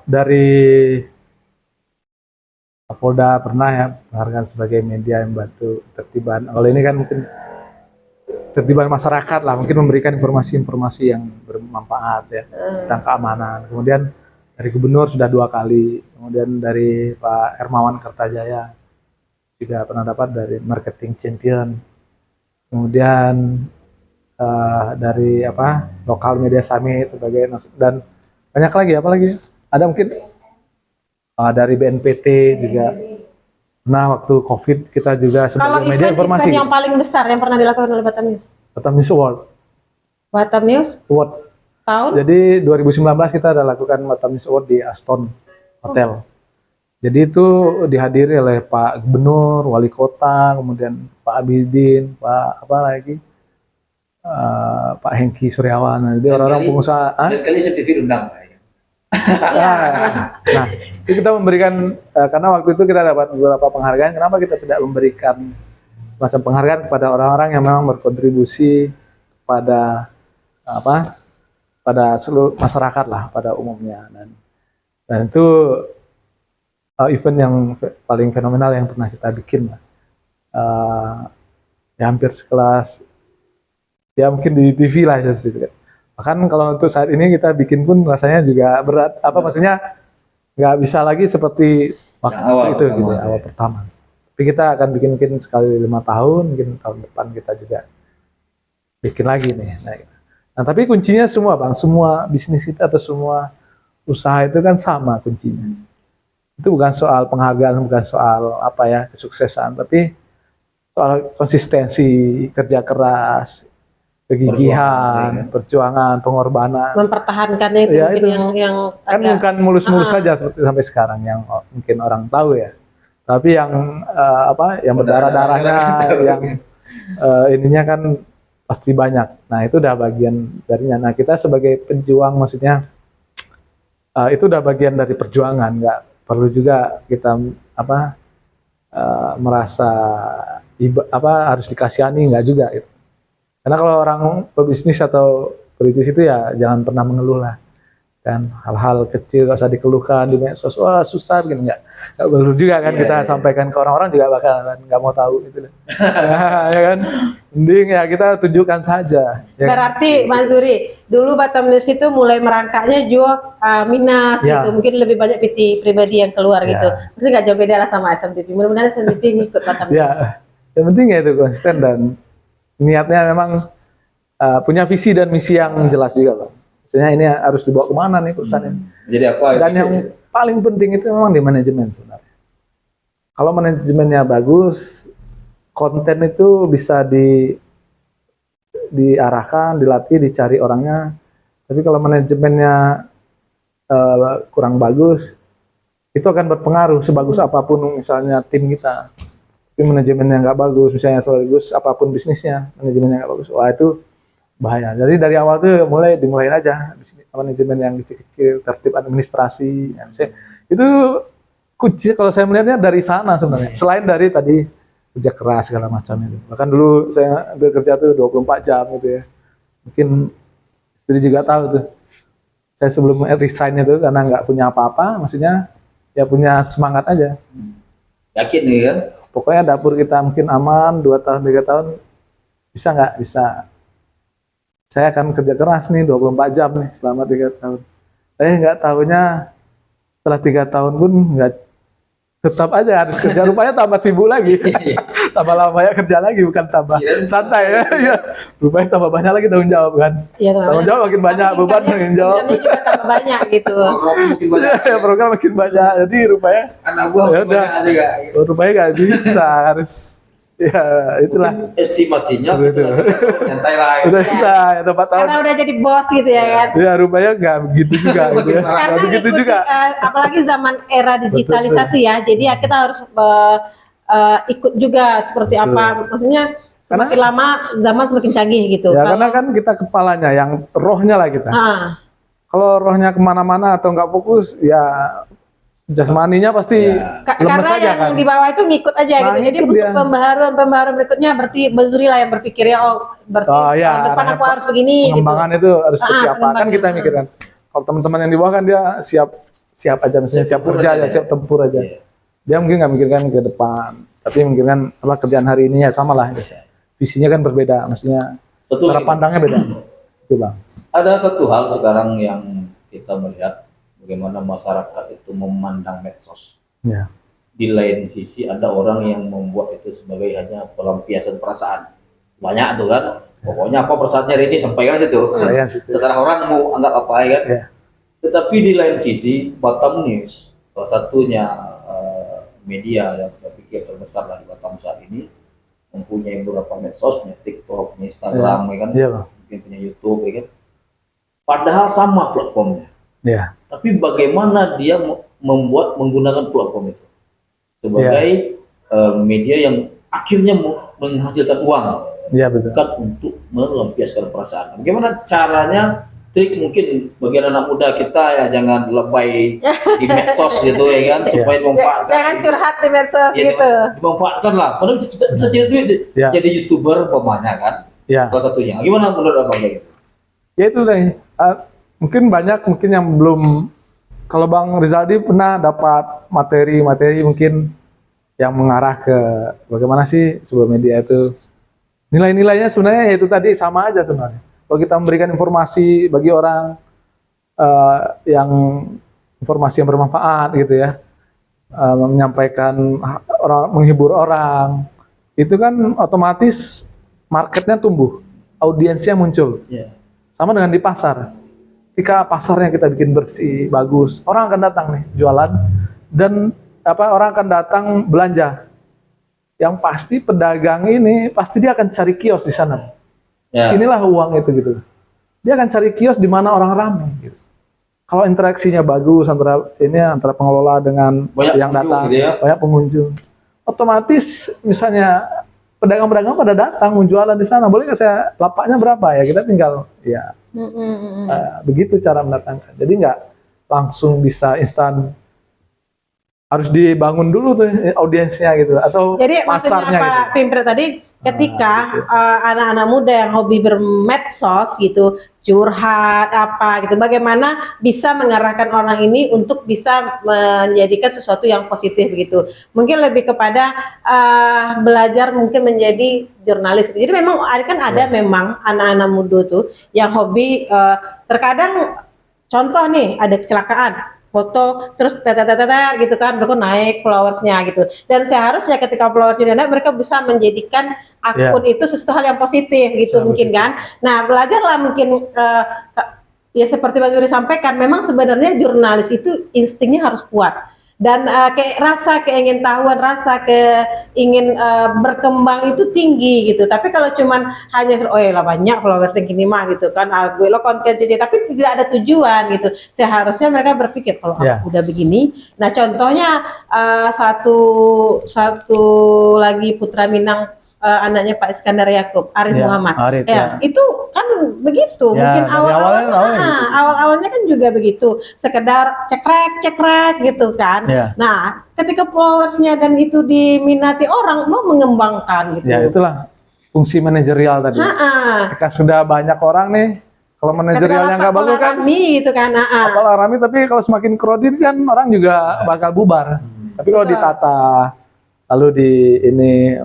Dari Kapolda pernah ya penghargaan sebagai media yang membantu tertiban. Kalau ini kan mungkin tertiban masyarakat lah, mungkin memberikan informasi-informasi yang bermanfaat ya tentang keamanan. Kemudian dari Gubernur sudah 2 kali, kemudian dari Pak Hermawan Kertajaya juga pernah dapat dari Marketing Champion. Kemudian dari Lokal Media Summit sebagai, dan banyak lagi apa lagi? Ada mungkin dari BNPT juga. Nah, waktu COVID kita juga Kalau sebagai media informasi. event yang paling besar yang pernah dilakukan oleh Batam News? Batam News Award. Batam News Award. tahun? Jadi 2019 kita ada lakukan Batam News Award di Aston Hotel. Jadi itu dihadiri oleh Pak Gubernur, Wali Kota, kemudian Pak Abidin, Pak Pak Hengki Suryawan. Jadi orang-orang pengusaha. Dan kali saya TV undang. Nah, Kita memberikan karena waktu itu kita dapat beberapa penghargaan. Kenapa kita tidak memberikan macam penghargaan kepada orang-orang yang memang berkontribusi pada pada seluruh masyarakat lah pada umumnya, dan itu event yang paling fenomenal yang pernah kita bikin lah. Ya hampir sekelas ya mungkin di TV lah gitu. Bahkan kalau untuk saat ini kita bikin pun rasanya juga berat, maksudnya nggak bisa lagi seperti waktu itu gitu ya, awal pertama. Tapi kita akan bikin sekali 5 tahun, mungkin tahun depan kita juga bikin lagi nih. Nah, tapi kuncinya semua Bang, semua bisnis kita atau semua usaha itu kan sama kuncinya. Itu bukan soal penghargaan, bukan soal kesuksesan, tapi soal konsistensi, kerja keras, kegigihan, perjuangan, pengorbanan. Mempertahankannya itu ya, mungkin itu. yang Kan bukan mulus-mulus saja seperti sampai sekarang yang mungkin orang tahu ya. Tapi yang yang berdarah-darahnya, yang ininya kan pasti banyak. Nah, itu udah bagian darinya. Nah, kita sebagai pejuang, maksudnya itu udah bagian dari perjuangan. Nggak perlu juga kita merasa harus dikasihani, nggak juga. Gitu. Karena kalau orang pebisnis atau politis itu ya jangan pernah mengeluh lah. Dan hal-hal kecil nggak usah dikeluhkan di medsos, wah susah begini, nggak perlu juga kan kita sampaikan ke orang-orang juga bakal nggak mau tahu gitu. Ya kan, mending ya kita tunjukkan saja. Ya. Berarti Mas Zuri, dulu Batam News itu mulai merangkaknya juga Minas gitu, mungkin lebih banyak PT pribadi yang keluar gitu. Berarti nggak jauh beda lah sama SMTV. Mudah-mudahan SMTV ngikut Batam News. Ya, yang penting ya itu konsisten dan niatnya memang punya visi dan misi yang jelas juga, Bang. Maksudnya ini harus dibawa kemana nih perusahaan ini. Jadi apa? Dan yang paling penting itu memang di manajemen sebenarnya. Kalau manajemennya bagus, konten itu bisa diarahkan, dilatih, dicari orangnya. Tapi kalau manajemennya kurang bagus, itu akan berpengaruh sebagus apapun misalnya tim kita. Tapi manajemennya nggak bagus, misalnya sebagus apapun bisnisnya, manajemennya nggak bagus, wah itu bahaya. Jadi dari awal tuh dimulai aja manajemen yang kecil-kecil, tertib administrasi. Ya. Itu kunci kalau saya melihatnya dari sana sebenarnya. Selain dari tadi kerja keras segala macam itu. Bahkan dulu saya bekerja tuh 24 jam gitu ya. Mungkin istri juga tahu tuh. Saya sebelum resign itu karena nggak punya apa-apa, maksudnya ya punya semangat aja. Yakin nih kan? Pokoknya dapur kita mungkin aman 2 tahun 3 tahun bisa nggak? Bisa. Saya akan kerja keras nih 24 jam nih selama 3 tahun. Saya nggak tahunya setelah 3 tahun pun nggak, tetap aja harus kerja. Rupanya tambah sibuk lagi, tambah lama ya kerja lagi, bukan tambah santai ya. Rupanya tambah banyak lagi tanggung jawab kan. Ya, tanggung jawab makin banyak, beban makin jawab. Juga tambah banyak gitu. Program makin banyak, jadi rupanya anak buah ya udah, rupanya nggak bisa, harus ya itulah estimasinya nyantai lah ya, tempat karena udah jadi bos gitu ya kan ya, rupanya nggak begitu juga gitu ya. Karena begitu ikut, juga apalagi zaman era digitalisasi ya, jadi ya kita harus ikut juga seperti apa, maksudnya semakin lama zaman semakin canggih gitu ya. Karena kan kita kepalanya yang rohnya lah kita. Kalau rohnya kemana-mana atau nggak fokus ya jasmaninya pasti lemes karena aja yang kan. di bawah itu ngikut aja gitu. Jadi untuk pembaharuan berikutnya berarti Bang Zuri lah yang berpikir ya, berarti tahun depan aku harus begini. Pengembangan gitu. Itu harus seperti apa kan kita mikirkan. Kalau teman-teman yang di bawah kan dia siap aja, misalnya siap kerja aja, siap tempur aja. Dia mungkin nggak mikirkan ke depan, tapi mikirkan kerjaan hari ini ya sama lah. Visinya kan berbeda, maksudnya cara pandangnya beda. Itu Bang. Ada satu hal sekarang yang kita melihat bagaimana masyarakat itu memandang medsos. Ya. Di lain sisi ada orang yang membuat itu sebagai hanya pelampiasan perasaan. Banyak tuh kan. Pokoknya apa perasaannya ini sampaikan situ. Terserah orang mau anggap apa ya kan. Ya. Tetapi di lain sisi Batam News, salah satunya media yang saya pikir terbesar di Batam saat ini, mempunyai beberapa medsos, punya TikTok, punya Instagram, ya kan. Ya, mungkin punya YouTube, ya kan. Padahal sama platformnya. Ya. Tapi bagaimana dia menggunakan platform itu sebagai media yang akhirnya menghasilkan uang, bukan untuk melampiaskan perasaan. Bagaimana caranya trik mungkin bagi anak muda kita ya jangan lebay di medsos gitu ya kan, supaya memanfaatkan. Jangan curhat di medsos Ya, gitu. dimanfaatkan lah, padahal bisa cari duit jadi YouTuber umpamanya kan, salah satunya. Gimana menurut Abang gitu? Ya itu deh. Mungkin banyak yang belum. Kalau Bang Rizaldi pernah dapat materi-materi mungkin yang mengarah ke bagaimana sih sebuah media itu. Nilai-nilainya sebenarnya itu tadi sama aja sebenarnya. Kalau kita memberikan informasi bagi orang yang informasi yang bermanfaat gitu ya, menyampaikan orang, menghibur orang, itu kan otomatis marketnya tumbuh, audiensnya muncul. Sama dengan di pasar. Ketika pasarnya kita bikin bersih, bagus, orang akan datang nih jualan dan orang akan datang belanja. Yang pasti pedagang ini pasti dia akan cari kios di sana. Inilah uang itu gitu. Dia akan cari kios di mana orang ramai gitu. Kalau interaksinya bagus antara pengelola dengan banyak yang datang, gitu ya? banyak pengunjung. Otomatis misalnya pedagang-pedagang pada datang menjualan di sana. Boleh nggak saya lapaknya berapa ya? Kita tinggal ya. Begitu cara mendatangkan. Jadi nggak langsung bisa instan, harus dibangun dulu tuh audiensnya gitu atau jadi pasarnya maksudnya Pak gitu. Pimpre tadi ketika anak-anak muda yang hobi bermedsos gitu curhat apa gitu, bagaimana bisa mengarahkan orang ini untuk bisa menjadikan sesuatu yang positif gitu. Mungkin lebih kepada belajar mungkin menjadi jurnalis gitu. Jadi memang kan ada memang anak-anak muda tuh yang hobi terkadang contoh nih ada kecelakaan, foto terus tetetetetet gitu kan, baru naik followersnya gitu. Dan seharusnya ketika followersnya naik, mereka bisa menjadikan akun itu sesuatu hal yang positif gitu mungkin kan. Nah belajarlah mungkin ya seperti Bang Yuri sampaikan, memang sebenarnya jurnalis itu instingnya harus kuat. Dan kayak rasa keingintahuan, rasa ingin berkembang itu tinggi gitu. Tapi kalau cuman hanya oh ya lah banyak followers gini mah gitu kan, gue lo konten jadi, tapi tidak ada tujuan gitu. Seharusnya mereka berpikir kalau aku udah begini. Nah contohnya satu lagi putra Minang, anaknya Pak Iskandar Yakub, Arif Muhammad. Itu kan begitu. Mungkin awal-awalnya kan juga begitu, sekedar cekrek gitu kan. Nah, ketika followersnya dan itu diminati orang, mau mengembangkan gitu. Ya itulah fungsi manajerial tadi. Ketika sudah banyak orang nih, kalau manajerialnya nggak bagus kan, gitu kan. Apalah rame, tapi kalau semakin crowded kan orang juga bakal bubar. Tapi kalau ditata, lalu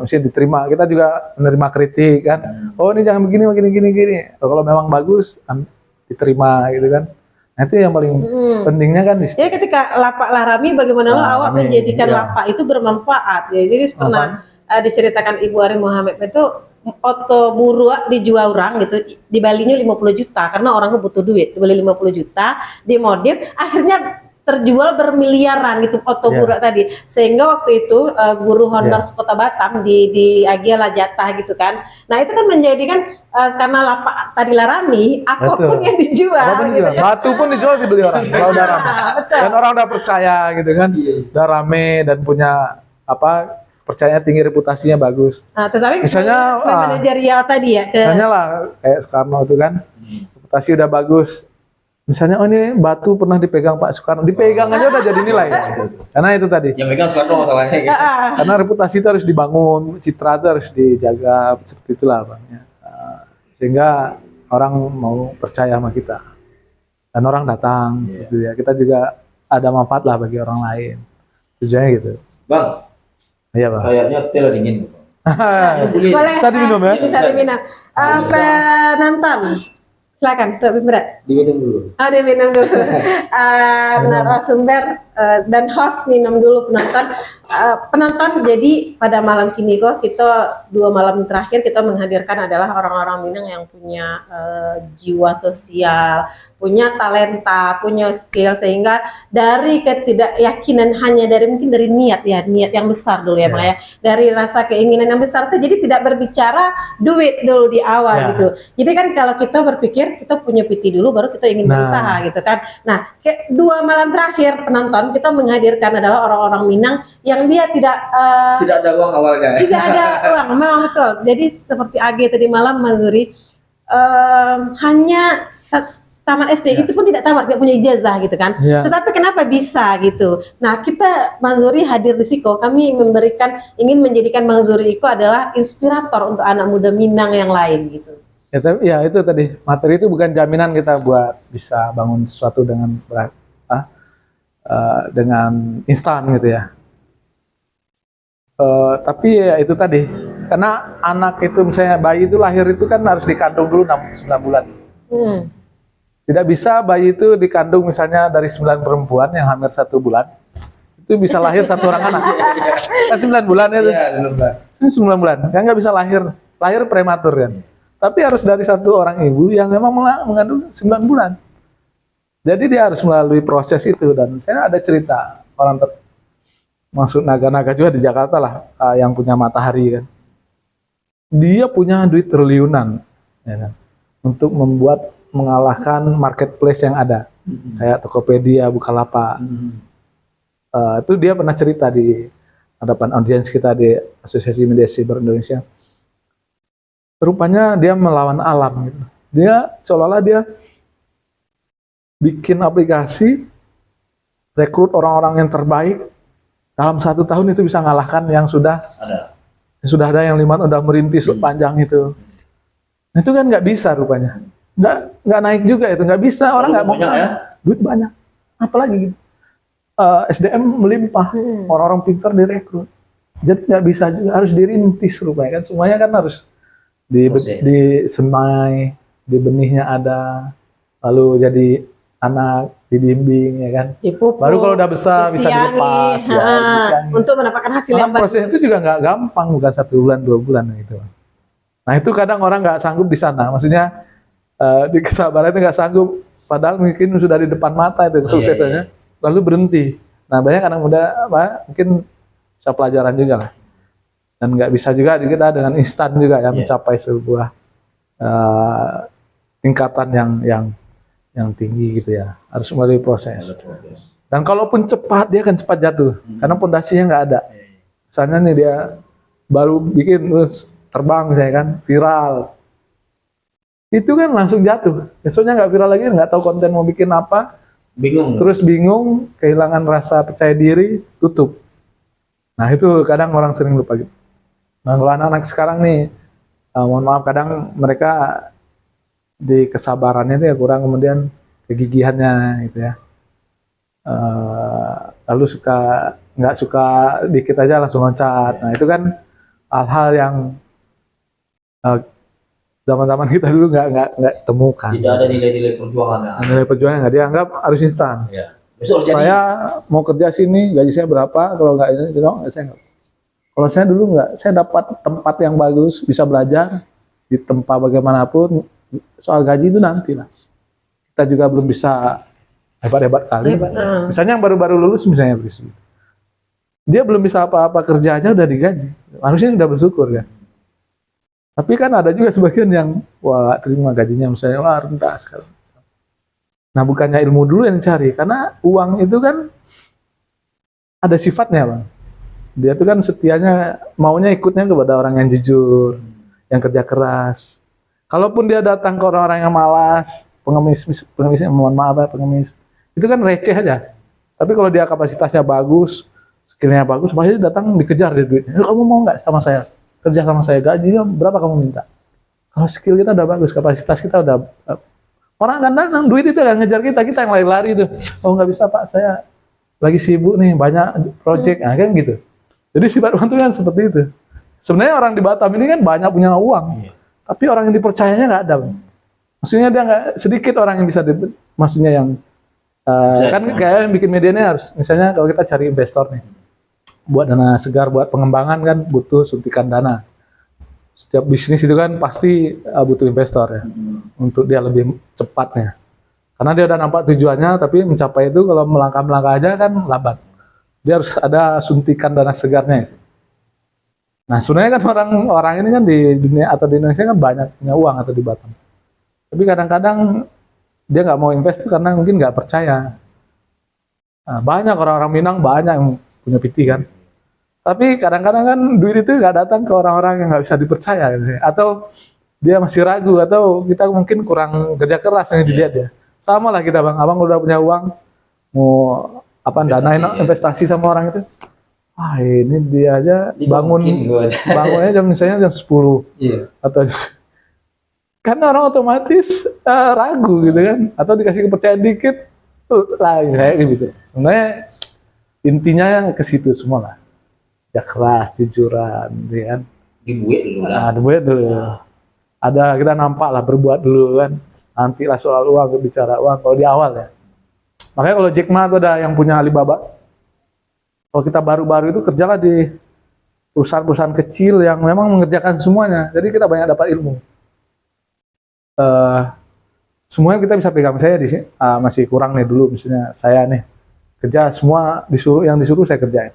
mesti diterima, kita juga menerima kritik kan. Oh ini jangan begini. Kalau memang bagus, diterima gitu kan. Nah, itu yang paling pentingnya kan. Ya ketika lapak larami, bagaimana lo awak menjadikan lapak itu bermanfaat. Ya, jadi pernah diceritakan Ibu Arif Muhammad itu oto buruk dijual orang gitu, di Balinya 50 juta karena orangnya butuh duit, dibeli 50 juta, dimodif, akhirnya terjual bermiliaran gitu oto buruk tadi, sehingga waktu itu guru honor Kota Batam di Agia Lajatah gitu kan. Nah itu kan menjadikan karena lapak tadi larami, apapun yang dijual gitu kan. Batu pun dijual dibeli orang kalau udah rame. Dan orang udah percaya gitu kan, udah rame dan punya percaya tinggi, reputasinya bagus. Nah, tetapi misalnya manajerial tadi ya, misalnya lah kayak Soekarno itu kan, reputasi udah bagus. Misalnya, ini batu pernah dipegang Pak Soekarno, dipegang aja udah jadi nilai. Karena itu tadi. Yang pegang Soekarno masalahnya gitu. Karena reputasi itu harus dibangun, citra itu harus dijaga, seperti itulah Bang. Sehingga orang mau percaya sama kita. Dan orang datang, seperti ya. Kita juga ada manfaat lah bagi orang lain. Tujuannya gitu. Bang. Iya Bang. Kayaknya teh dingin. Boleh. Bisa diminum ya? Bisa diminum. Penonton. Silakan, Pak Bimra. Diminum dulu. Diminum dulu. Narasumber dan host minum dulu penonton. Penonton, jadi pada malam ini kok kita 2 malam terakhir kita menghadirkan adalah orang-orang Minang yang punya jiwa sosial, punya talenta, punya skill, sehingga dari ketidakyakinan hanya mungkin dari niat yang besar dulu ya Bang ya, dari rasa keinginan yang besar saja, jadi tidak berbicara duit dulu di awal gitu. Jadi kan kalau kita berpikir kita punya PT dulu baru kita ingin berusaha gitu kan. Nah, 2 malam terakhir penonton kita menghadirkan adalah orang-orang Minang yang dia tidak ada uang awalnya. Tidak ada uang, memang betul. Jadi seperti AG tadi malam Mas Zuri, hanya tamat SD itu pun tidak tamat, tidak punya ijazah gitu kan. Ya. Tetapi kenapa bisa gitu? Nah, kita Bang Zuri hadir di Siko, kami ingin menjadikan Bang Zuri itu adalah inspirator untuk anak muda Minang yang lain gitu. Ya itu tadi, materi itu bukan jaminan kita buat bisa bangun sesuatu dengan dengan instan gitu ya. Tapi ya itu tadi, karena anak itu misalnya bayi itu lahir itu kan harus dikandung dulu 9 bulan. Tidak bisa bayi itu dikandung misalnya dari 9 perempuan yang hamil 1 bulan, itu bisa lahir 1 orang anak. Kan 9 bulan itu. Iya, 9 bulan, kan nggak bisa lahir prematur kan. Tapi harus dari 1 orang ibu yang memang mengandung 9 bulan. Jadi dia harus melalui proses itu. Dan saya ada cerita orang masuk naga-naga juga di Jakarta lah, yang punya matahari kan. Dia punya duit triliunan ya kan, untuk mengalahkan marketplace yang ada. Kayak Tokopedia, Bukalapak. Itu dia pernah cerita di hadapan audiens kita di Asosiasi Media Cyber Indonesia. Rupanya dia melawan alam gitu. Dia seolah-olah dia bikin aplikasi, rekrut orang-orang yang terbaik, dalam 1 tahun itu bisa ngalahkan yang sudah ada yang 5 udah merintis panjang itu. Nah, itu kan nggak bisa rupanya, nggak naik juga itu, nggak bisa, orang nggak mau ya? Duit banyak, apalagi SDM melimpah, orang-orang pintar direkrut, jadi nggak bisa juga, harus dirintis rupanya kan, semuanya kan harus disemai, di benihnya ada, lalu jadi anak, dibimbing ya kan. Dipupuk, baru kalau udah besar bisa dilepas ya, untuk mendapatkan hasil yang bagus. Proses itu juga nggak gampang, bukan 1 bulan 2 bulan gitu. Nah itu kadang orang nggak sanggup di sana, maksudnya di kesabaran itu nggak sanggup, padahal mungkin sudah di depan mata itu kesuksesannya, lalu berhenti. Nah banyak anak muda mungkin bisa pelajaran juga lah. Dan nggak bisa juga kita dengan instan juga ya mencapai sebuah tingkatan yang tinggi gitu ya, harus melalui proses. Dan kalaupun cepat dia akan cepat jatuh karena pondasinya nggak ada. Misalnya nih dia baru bikin terus terbang misalnya kan, viral, itu kan langsung jatuh, besoknya nggak viral lagi, nggak tahu konten mau bikin apa, terus bingung, kehilangan rasa percaya diri, tutup. Nah itu kadang orang sering lupa gitu. Nah kalau anak-anak sekarang nih, mohon maaf kadang mereka di kesabarannya itu ya kurang, kemudian kegigihannya gitu ya. Lalu nggak suka dikit aja langsung loncat. Nah itu kan hal-hal yang zaman-zaman kita dulu nggak temukan. Tidak ada nilai-nilai perjuangan. Nilai perjuangan nggak dianggap, harus instan. Ya. Saya mau kerja sini, gaji saya berapa? Kalau nggak ini, saya nggak. Kalau saya dulu nggak, saya dapat tempat yang bagus, bisa belajar di tempat bagaimanapun. Soal gaji itu nanti lah. Kita juga belum bisa hebat-hebat kali. Misalnya yang baru-baru lulus misalnya, dia belum bisa apa-apa, kerja aja udah digaji. Harusnya udah bersyukur kan. Tapi kan ada juga sebagian yang wah terima gajinya misalnya wah rendah sekali. Nah bukannya ilmu dulu yang dicari, karena uang itu kan ada sifatnya bang. Dia tuh kan setianya maunya ikutnya kepada orang yang jujur, yang kerja keras. Kalaupun dia datang ke orang-orang yang malas, pengemis, mohon maaf ya, pengemis, itu kan receh aja. Tapi kalau dia kapasitasnya bagus, skillnya bagus, pasti datang dikejar dia duitnya. Kamu mau nggak sama saya? Kerja sama saya, gajinya berapa kamu minta? Kalau skill kita udah bagus, kapasitas kita udah, orang akan datang, duit itu akan ngejar kita yang lari-lari tuh. Oh nggak bisa pak, saya lagi sibuk nih, banyak project, nah, kan gitu. Jadi sifat uang itu kan seperti itu. Sebenarnya orang di Batam ini kan banyak punya uang, tapi orang yang dipercayanya nggak ada. Maksudnya dia nggak, sedikit orang yang bisa, maksudnya yang kan kayak yang bikin medianya harus, misalnya kalau kita cari investor nih, buat dana segar, buat pengembangan kan butuh suntikan dana. Setiap bisnis itu kan pasti butuh investor ya, untuk dia lebih cepatnya. Karena dia udah nampak tujuannya, tapi mencapai itu kalau melangkah-melangkah aja kan lambat. Dia harus ada suntikan dana segarnya. Nah sebenarnya kan orang-orang ini kan di dunia atau di Indonesia kan banyak punya uang atau di Batam. Tapi kadang-kadang dia nggak mau invest karena mungkin nggak percaya. Nah, banyak orang-orang Minang banyak yang punya PT kan. Tapi kadang-kadang kan duit itu nggak datang ke orang-orang yang nggak bisa dipercaya, gitu. Atau dia masih ragu, atau kita mungkin kurang kerja keras yang dilihat ya. Sama lah kita bang, abang udah punya uang, mau apa danain investasi sama orang itu. Ini dia aja bangunnya jam misalnya jam 10 atau karena orang otomatis ragu gitu kan, atau dikasih kepercayaan dikit lah kayak gitu. Sebenarnya intinya ke situ semua lah, ya keras, jujuran, ya kan. Dibuat dulu lah. Dibuat dulu. Ada kita nampak lah, berbuat dulu kan. Nanti lah soal uang, bicara uang kalau di awal ya. Makanya kalau Jack Ma itu ada yang punya Alibaba. Kalau kita baru-baru itu kerjalah di perusahaan-perusahaan kecil yang memang mengerjakan semuanya. Jadi kita banyak dapat ilmu. Semuanya kita bisa pegang. Saya di sini masih kurang nih dulu, misalnya saya nih kerja semua yang disuruh saya kerjain.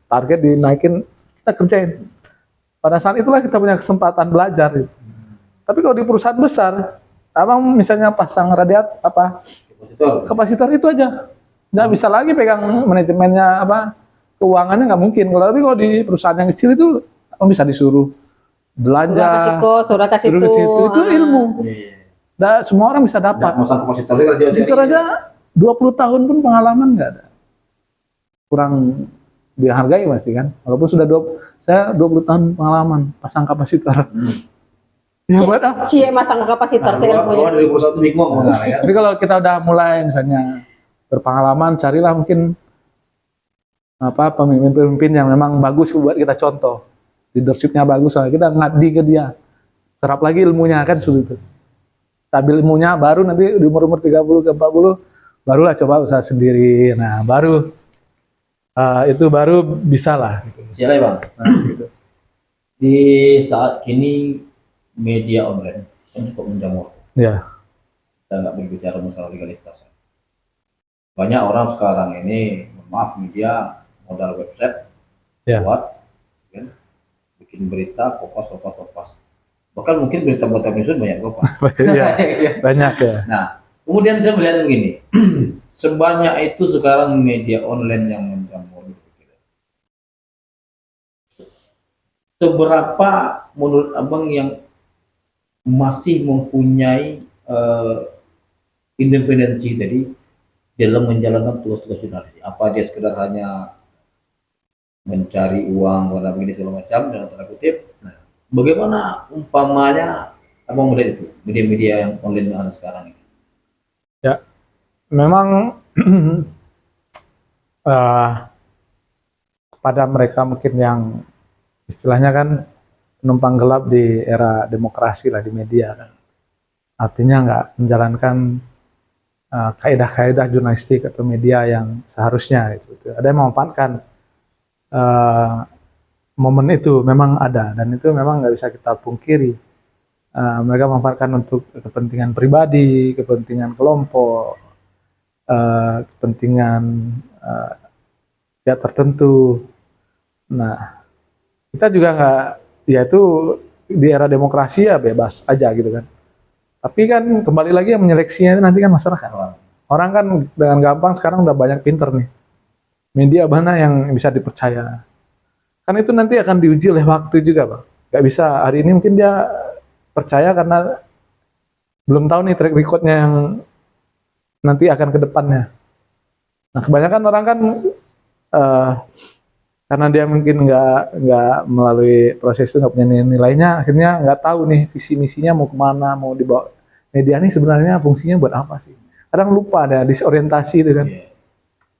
Target dinaikin kita kerjain. Pada saat itulah kita punya kesempatan belajar. Gitu. Tapi kalau di perusahaan besar, abang misalnya pasang kapasitor itu aja. Nggak bisa lagi pegang manajemennya keuangannya, nggak mungkin. Tapi kalau di perusahaan yang kecil itu bisa disuruh belanja, suruh kasih itu ilmu. Dan semua orang bisa dapat. Kapasitor aja 20 tahun pun pengalaman nggak ada. Kurang dihargai masih kan. Walaupun saya 20 tahun pengalaman pasang kapasitor. Ya buat apa? Masang kapasitor saya punya. Dari perusahaan itu bingung ya. Tapi kalau kita udah mulai misalnya berpengalaman, carilah mungkin pemimpin-pemimpin yang memang bagus buat kita contoh. Leadership-nya bagus, kita ngabdi ke dia. Serap lagi ilmunya kan sulit itu. Ambil ilmunya baru nanti di umur 30 ke 40 barulah coba usaha sendiri. Nah, baru itu baru bisa lah gitu. Siapa Bang? Gitu. Di saat kini media online yang cukup menjamur. Ya. Kita nggak berbicara masalah legalitas. Banyak orang sekarang ini, maaf, media modal website, buat kan, bikin berita kopas. Bahkan mungkin berita buatan news banyak kopas. Banyak ya. Nah, kemudian saya melihat begini, sebanyak itu sekarang media online yang menjamur. Seberapa menurut abang yang masih mempunyai independensi tadi dalam menjalankan tugas-tugas jurnalistik? Apa dia sekedar hanya mencari uang karena begini segala macam dalam tanda kutip? Nah, bagaimana umpamanya abang melihat itu media-media yang online yang ada sekarang ini? Ya, memang pada mereka mungkin yang istilahnya kan penumpang gelap di era demokrasi lah di media kan. Artinya nggak menjalankan kaidah-kaidah jurnalistik atau media yang seharusnya gitu. Ada yang memanfaatkan momen itu memang ada, dan itu memang nggak bisa kita pungkiri. Mereka memanfaatkan untuk kepentingan pribadi, kepentingan kelompok, kepentingan tertentu. Nah, kita juga nggak, ya itu di era demokrasi ya bebas aja gitu kan. Tapi kan kembali lagi yang menyeleksinya nanti kan masyarakat. Orang kan dengan gampang sekarang udah banyak pinter nih. Media mana yang bisa dipercaya. Kan itu nanti akan diuji oleh waktu juga Bang. Gak bisa hari ini mungkin dia percaya karena belum tahu nih track recordnya yang nanti akan ke depannya. Nah kebanyakan orang kan karena dia mungkin nggak melalui proses itu, nggak punya nilainya, akhirnya nggak tahu nih visi misinya mau kemana, mau dibawa media ini sebenarnya fungsinya buat apa sih? Kadang lupa ada disorientasi itu kan.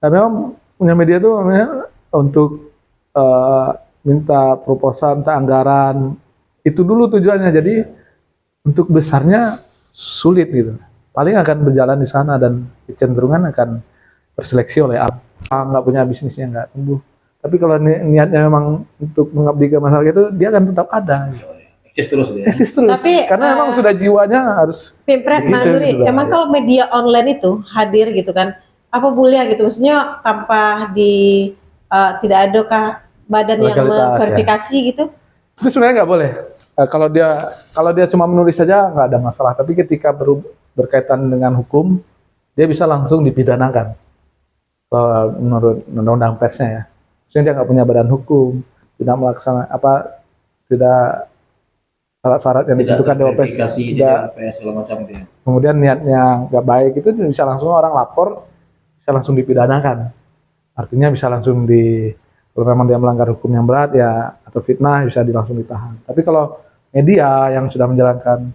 Tapi memang punya media itu untuk minta proposal, minta anggaran, itu dulu tujuannya. Jadi untuk besarnya sulit gitu. Paling akan berjalan di sana dan kecenderungan akan terseleksi oleh apa, nggak punya bisnisnya, nggak tumbuh. Tapi kalau niatnya memang untuk mengabdi ke masyarakat itu, dia akan tetap ada. Eksis terus dia. Eksis terus. Tapi karena memang sudah jiwanya harus. Pimpret Manduri, gitu, emang kalau media online itu hadir gitu kan, apa boleh gitu? Maksudnya tanpa tidak ada badan yang memverifikasi gitu? Itu sebenarnya nggak boleh. Kalau dia cuma menulis saja nggak ada masalah. Tapi ketika berkaitan dengan hukum, dia bisa langsung dipidanakan. Menurut undang-undang persnya ya. Maksudnya dia nggak punya badan hukum, tidak melaksanakan tidak syarat-syarat yang Tidak ditentukan Dewan Pers terverifikasi di tidak, Dewan Pers segala macam gitu ya. kemudian niatnya nggak baik, itu bisa langsung orang lapor, bisa langsung dipidanakan. Artinya bisa langsung kalau memang dia melanggar hukum yang berat ya, atau fitnah, bisa langsung ditahan. Tapi kalau media yang sudah menjalankan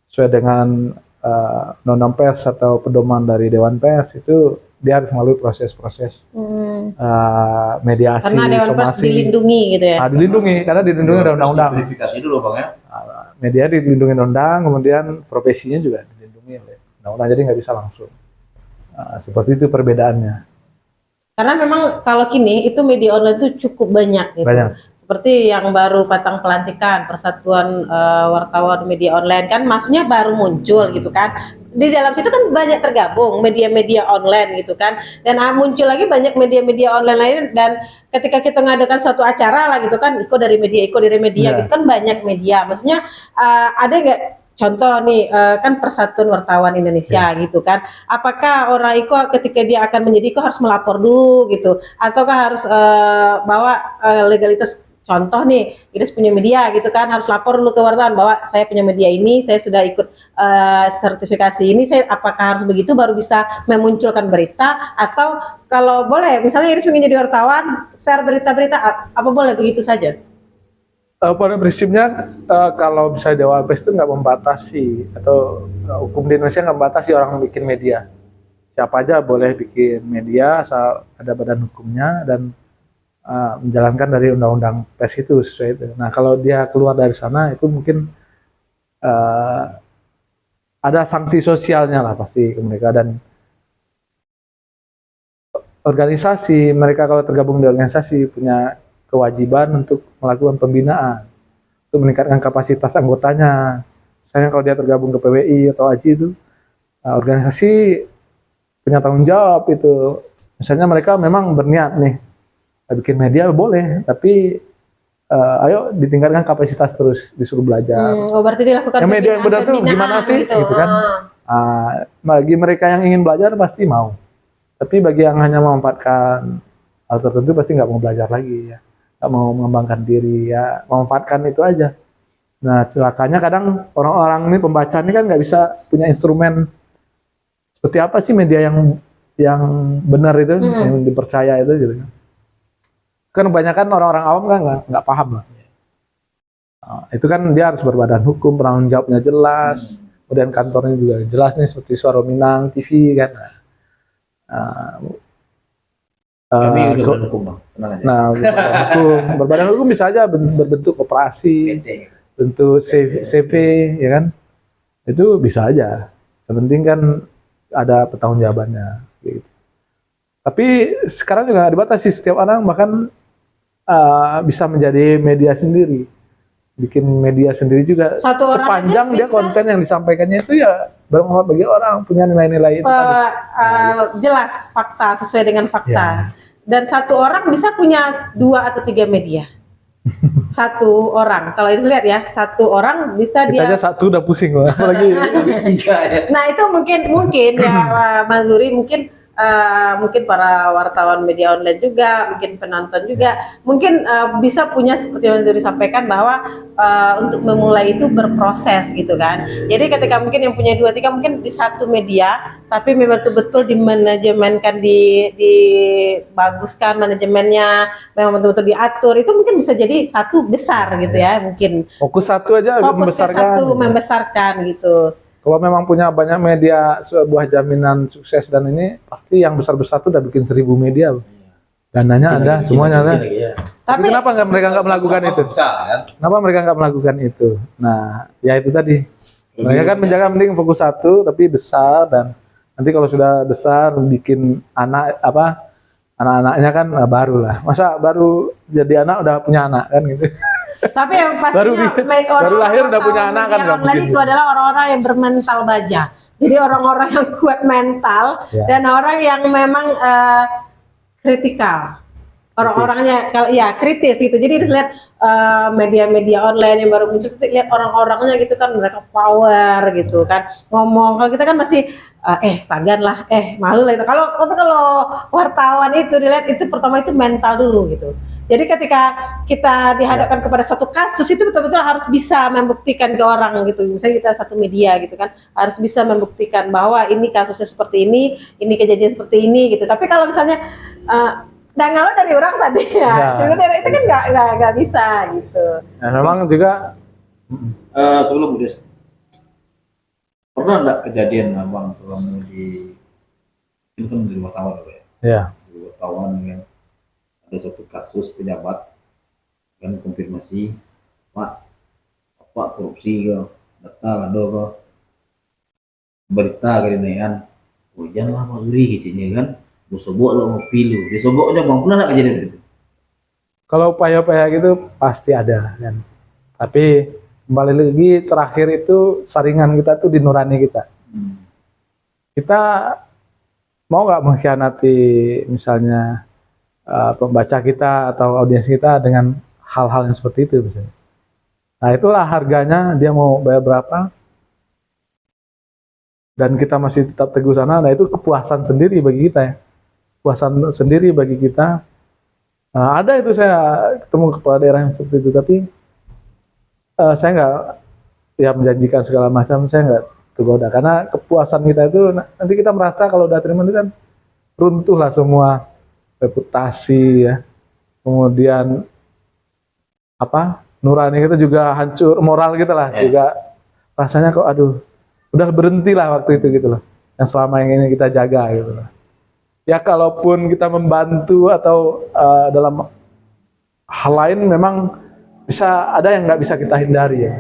sesuai dengan undang-undang pers atau pedoman dari Dewan Pers, itu dia harus melalui proses-proses mediasi, Karena Dewan Pers somasi. dilindungi gitu ya. Dilindungi, karena dilindungi oleh undang-undang. Verifikasi dulu Bang ya. Media dilindungi undang, kemudian profesinya juga dilindungi oleh undang-undang, jadi nggak bisa langsung. Seperti itu perbedaannya. Karena memang kalau kini itu media online itu cukup banyak gitu. Banyak. Seperti yang baru Patang Pelantikan, Persatuan Wartawan Media Online, kan maksudnya baru muncul gitu kan. Di dalam situ kan banyak tergabung media-media online gitu kan. Dan muncul lagi banyak media-media online lain, dan ketika kita mengadakan suatu acara lah gitu kan, Iko dari media Yeah. gitu kan, banyak media. Maksudnya ada nggak contoh nih, kan Persatuan Wartawan Indonesia gitu kan, apakah orang Iko ketika dia akan menjadi Iko harus melapor dulu gitu, ataukah harus bawa legalitas? Contoh nih, Iris punya media gitu kan, harus lapor dulu ke wartawan bahwa saya punya media ini, saya sudah ikut sertifikasi ini, saya apakah harus begitu baru bisa memunculkan berita, atau kalau boleh misalnya Iris ingin jadi wartawan, share berita-berita, apa boleh begitu saja? Pada prinsipnya kalau bisa Dewan Pers itu nggak membatasi, atau hukum di Indonesia nggak membatasi orang bikin media. Siapa aja boleh bikin media asal ada badan hukumnya dan menjalankan dari undang-undang pers itu sesuai itu. Nah kalau dia keluar dari sana itu mungkin ada sanksi sosialnya lah pasti ke mereka, dan organisasi mereka kalau tergabung di organisasi punya kewajiban untuk melakukan pembinaan, untuk meningkatkan kapasitas anggotanya. Misalnya kalau dia tergabung ke PWI atau AJI itu, organisasi punya tanggung jawab itu. Misalnya mereka memang berniat nih, bikin media boleh, tapi ayo ditingkatkan kapasitas terus, disuruh belajar. Berarti dilakukan yang media yang benar tuh gimana sih, gitu kan? Bagi mereka yang ingin belajar pasti mau, tapi bagi yang hanya memanfaatkan hal tertentu pasti nggak mau belajar lagi ya, nggak mau mengembangkan diri ya, memanfaatkan itu aja. Nah celakanya kadang orang-orang ini pembaca ini kan nggak bisa punya instrumen seperti apa sih media yang benar itu, yang dipercaya itu gitu kan kebanyakan orang-orang awam kan nggak paham lah. Itu kan dia harus berbadan hukum, penanggung jawabnya jelas, kemudian kantornya juga jelas nih seperti Suara Minang TV kan. Kami berbadan hukum Bang, tenang aja. Nah berbadan hukum bisa aja berbentuk koperasi, bentuk CV ya kan, itu bisa aja. Yang penting kan ada pertanggungjawabannya. Gitu. Tapi sekarang juga nggak dibatasi, setiap orang bahkan bisa menjadi media sendiri, bikin media sendiri juga. Sepanjang dia konten yang disampaikannya itu ya bermanfaat bagi orang, punya nilai-nilai itu. Jelas fakta, sesuai dengan fakta. Ya. Dan satu orang bisa punya 2 atau 3 media. Satu orang, kalau itu lihat ya, satu orang bisa Kita dia. aja satu udah pusing loh, apalagi. Nah itu mungkin ya Mas Zuri, mungkin para wartawan media online juga, mungkin penonton juga, mungkin bisa punya seperti yang Zuri sampaikan bahwa untuk memulai itu berproses gitu kan. Jadi ketika mungkin yang punya 2-3 mungkin di satu media, tapi memang betul-betul dimanajemenkan, dibaguskan manajemennya, memang betul-betul diatur, itu mungkin bisa jadi satu besar gitu ya, mungkin. Fokus satu aja membesarkan gitu. Kalau memang punya banyak media, sebuah jaminan sukses, dan ini pasti yang besar-besar tuh udah bikin 1000 media. Dananya ada, semuanya ada. Tapi kenapa mereka nggak melakukan itu? Kenapa mereka nggak melakukan itu? Nah, ya itu tadi. Mereka kan menjaga mending fokus satu, tapi besar, dan nanti kalau sudah besar bikin anak-anaknya kan baru lah. Masa baru jadi anak udah punya anak kan gitu. Tapi yang pastinya baru lahir udah punya anak kan nggak mungkin. Itu adalah orang-orang yang bermental baja. Jadi orang-orang yang kuat mental dan orang yang memang kritikal. Orang-orangnya kritis gitu. Jadi lihat media-media online yang baru muncul, lihat orang-orangnya gitu kan, mereka power gitu kan. Ngomong, kalau kita kan masih sagan lah, malu lah itu. Kalau wartawan itu dilihat itu pertama itu mental dulu gitu. Jadi ketika kita dihadapkan kepada suatu kasus itu betul-betul harus bisa membuktikan ke orang gitu. Misalnya kita satu media gitu kan, harus bisa membuktikan bahwa ini kasusnya seperti ini kejadian seperti ini gitu. Tapi kalau misalnya kalau dari orang tadi ya, itu kan nggak bisa gitu. Nah, memang juga sebelum Budes, pernah enggak kejadian abang selama di ini kan di wartawan ya? ya. Di wartawan kan ada satu kasus pejabat kan konfirmasi Pak korupsi ke data ada ke berita kalian hujan lah Pak Yuri kecilnya kan disogok lo mau pilu disogoknya bang pernah enggak kejadian itu? Kalau upaya-upaya gitu pasti ada kan. Tapi kembali lagi terakhir itu saringan kita tuh di nurani kita. Kita mau nggak mengkhianati misalnya pembaca kita atau audiens kita dengan hal-hal yang seperti itu misalnya. Nah itulah harganya, dia mau bayar berapa dan kita masih tetap teguh sana. Nah itu kepuasan sendiri bagi kita ya, kepuasan sendiri bagi kita. Nah, ada itu saya ketemu kepala daerah yang seperti itu, tapi saya nggak ya menjanjikan segala macam, saya nggak tergoda karena kepuasan kita itu nanti kita merasa kalau udah terima itu kan runtuh lah semua reputasi ya, kemudian nurani kita juga hancur, moral kita lah juga rasanya kok aduh udah berhenti lah waktu itu gitu loh, yang selama ini kita jaga gitu loh. Ya kalaupun kita membantu atau dalam hal lain memang bisa ada yang nggak bisa kita hindari ya.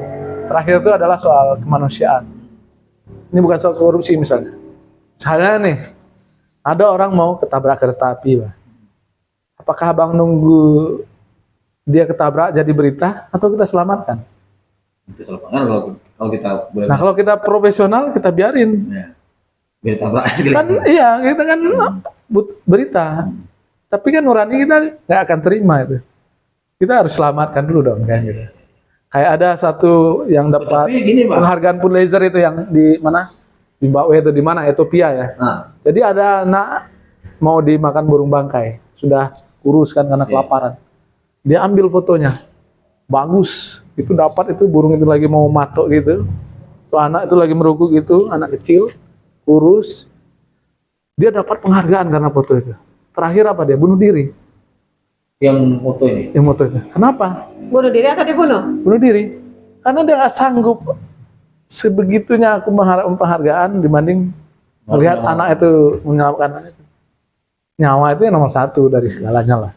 Terakhir itu adalah soal kemanusiaan. Ini bukan soal korupsi misalnya. Misalnya nih, ada orang mau ketabrak kereta api, Pak. Apakah abang nunggu dia ketabrak jadi berita atau kita selamatkan? Kita selamatkan kalau kita boleh. Nah kalau kita profesional kita biarin. Ya. Biar tabrak kan iya kita kan berita. Tapi kan nurani kita nggak akan terima itu. Kita harus selamatkan dulu dong kan gitu. Kayak ada satu yang dapat penghargaan Pulitzer itu yang di mana? Di Zimbabwe itu di mana? Ethiopia ya. Jadi ada anak mau dimakan burung bangkai, sudah kurus kan karena kelaparan. Dia ambil fotonya. Bagus. Itu dapat itu burung itu lagi mau matok gitu. Tuh anak itu lagi merukuk gitu, anak kecil, kurus. Dia dapat penghargaan karena foto itu. Terakhir apa dia? Bunuh diri. Yang foto ini? Yang foto itu. Kenapa? Bunuh diri atau dibunuh? Bunuh diri. Karena dia nggak sanggup sebegitunya aku mengharap penghargaan dibanding melihat anak itu menyelamatkan anak itu. Nyawa itu yang nomor satu dari segalanya lah.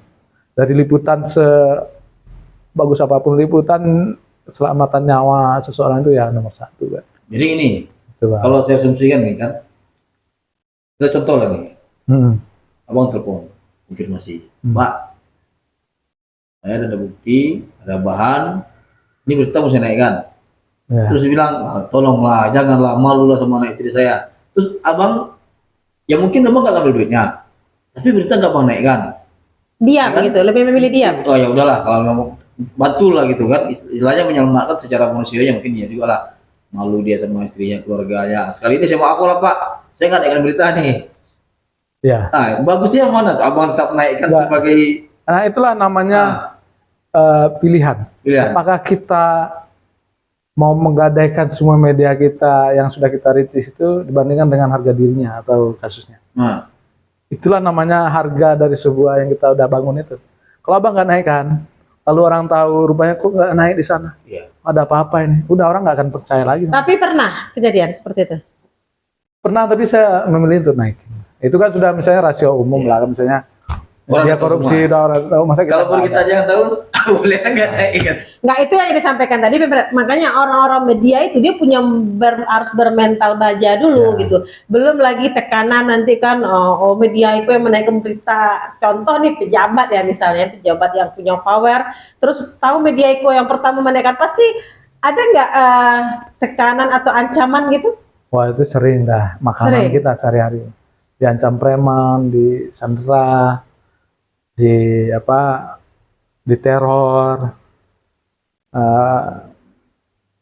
Dari liputan sebagus apapun liputan, keselamatan nyawa seseorang itu ya nomor satu kan. Jadi ini, kalau saya asumsikan nih kan, kita contoh lah nih. Abang telepon konfirmasi, Pak. Saya ada bukti, ada bahan, ini berita mau saya naikkan. Ya. Terus dia bilang, tolonglah, janganlah, malu lah sama anak istri saya. Terus abang, ya mungkin abang nggak ngambil duitnya, tapi berita nggak abang naikkan. Diam kan? Gitu, lebih memilih diam. Oh ya udahlah, kalau memang bantu lah gitu kan, istilahnya menyelamatkan secara manusianya mungkin ya juga lah. Malu dia sama istrinya, keluarganya. Sekali ini saya mau aku lah Pak, saya nggak naikkan berita nih. Ya. Nah, bagusnya mana tuh abang tetap naikkan sebagai. Nah itulah namanya. Pilihan. Apakah kita mau menggadaikan semua media kita yang sudah kita rintis itu dibandingkan dengan harga dirinya atau kasusnya. Itulah namanya harga dari sebuah yang kita udah bangun itu. Kalau abang nggak naikkan, lalu orang tahu rupanya kok nggak naik di sana, ada apa-apa ini, udah orang nggak akan percaya lagi. Tapi pernah kejadian seperti itu? Pernah, tapi saya memilih untuk naik. Itu kan sudah misalnya rasio umum lah, misalnya dia korupsi udah orang tahu, masa kita kalau kita aja yang tahu boleh nggak naik kan? Nggak, itu yang disampaikan tadi, makanya orang-orang media itu dia punya harus bermental baja dulu gitu, belum lagi tekanan nanti kan media itu yang menaikkan berita, contoh nih pejabat ya misalnya, pejabat yang punya power, terus tahu media itu yang pertama menaikkan, pasti ada nggak tekanan atau ancaman gitu? Wah itu sering dah, makanan kita sehari-hari diancam preman, disandera, diteror,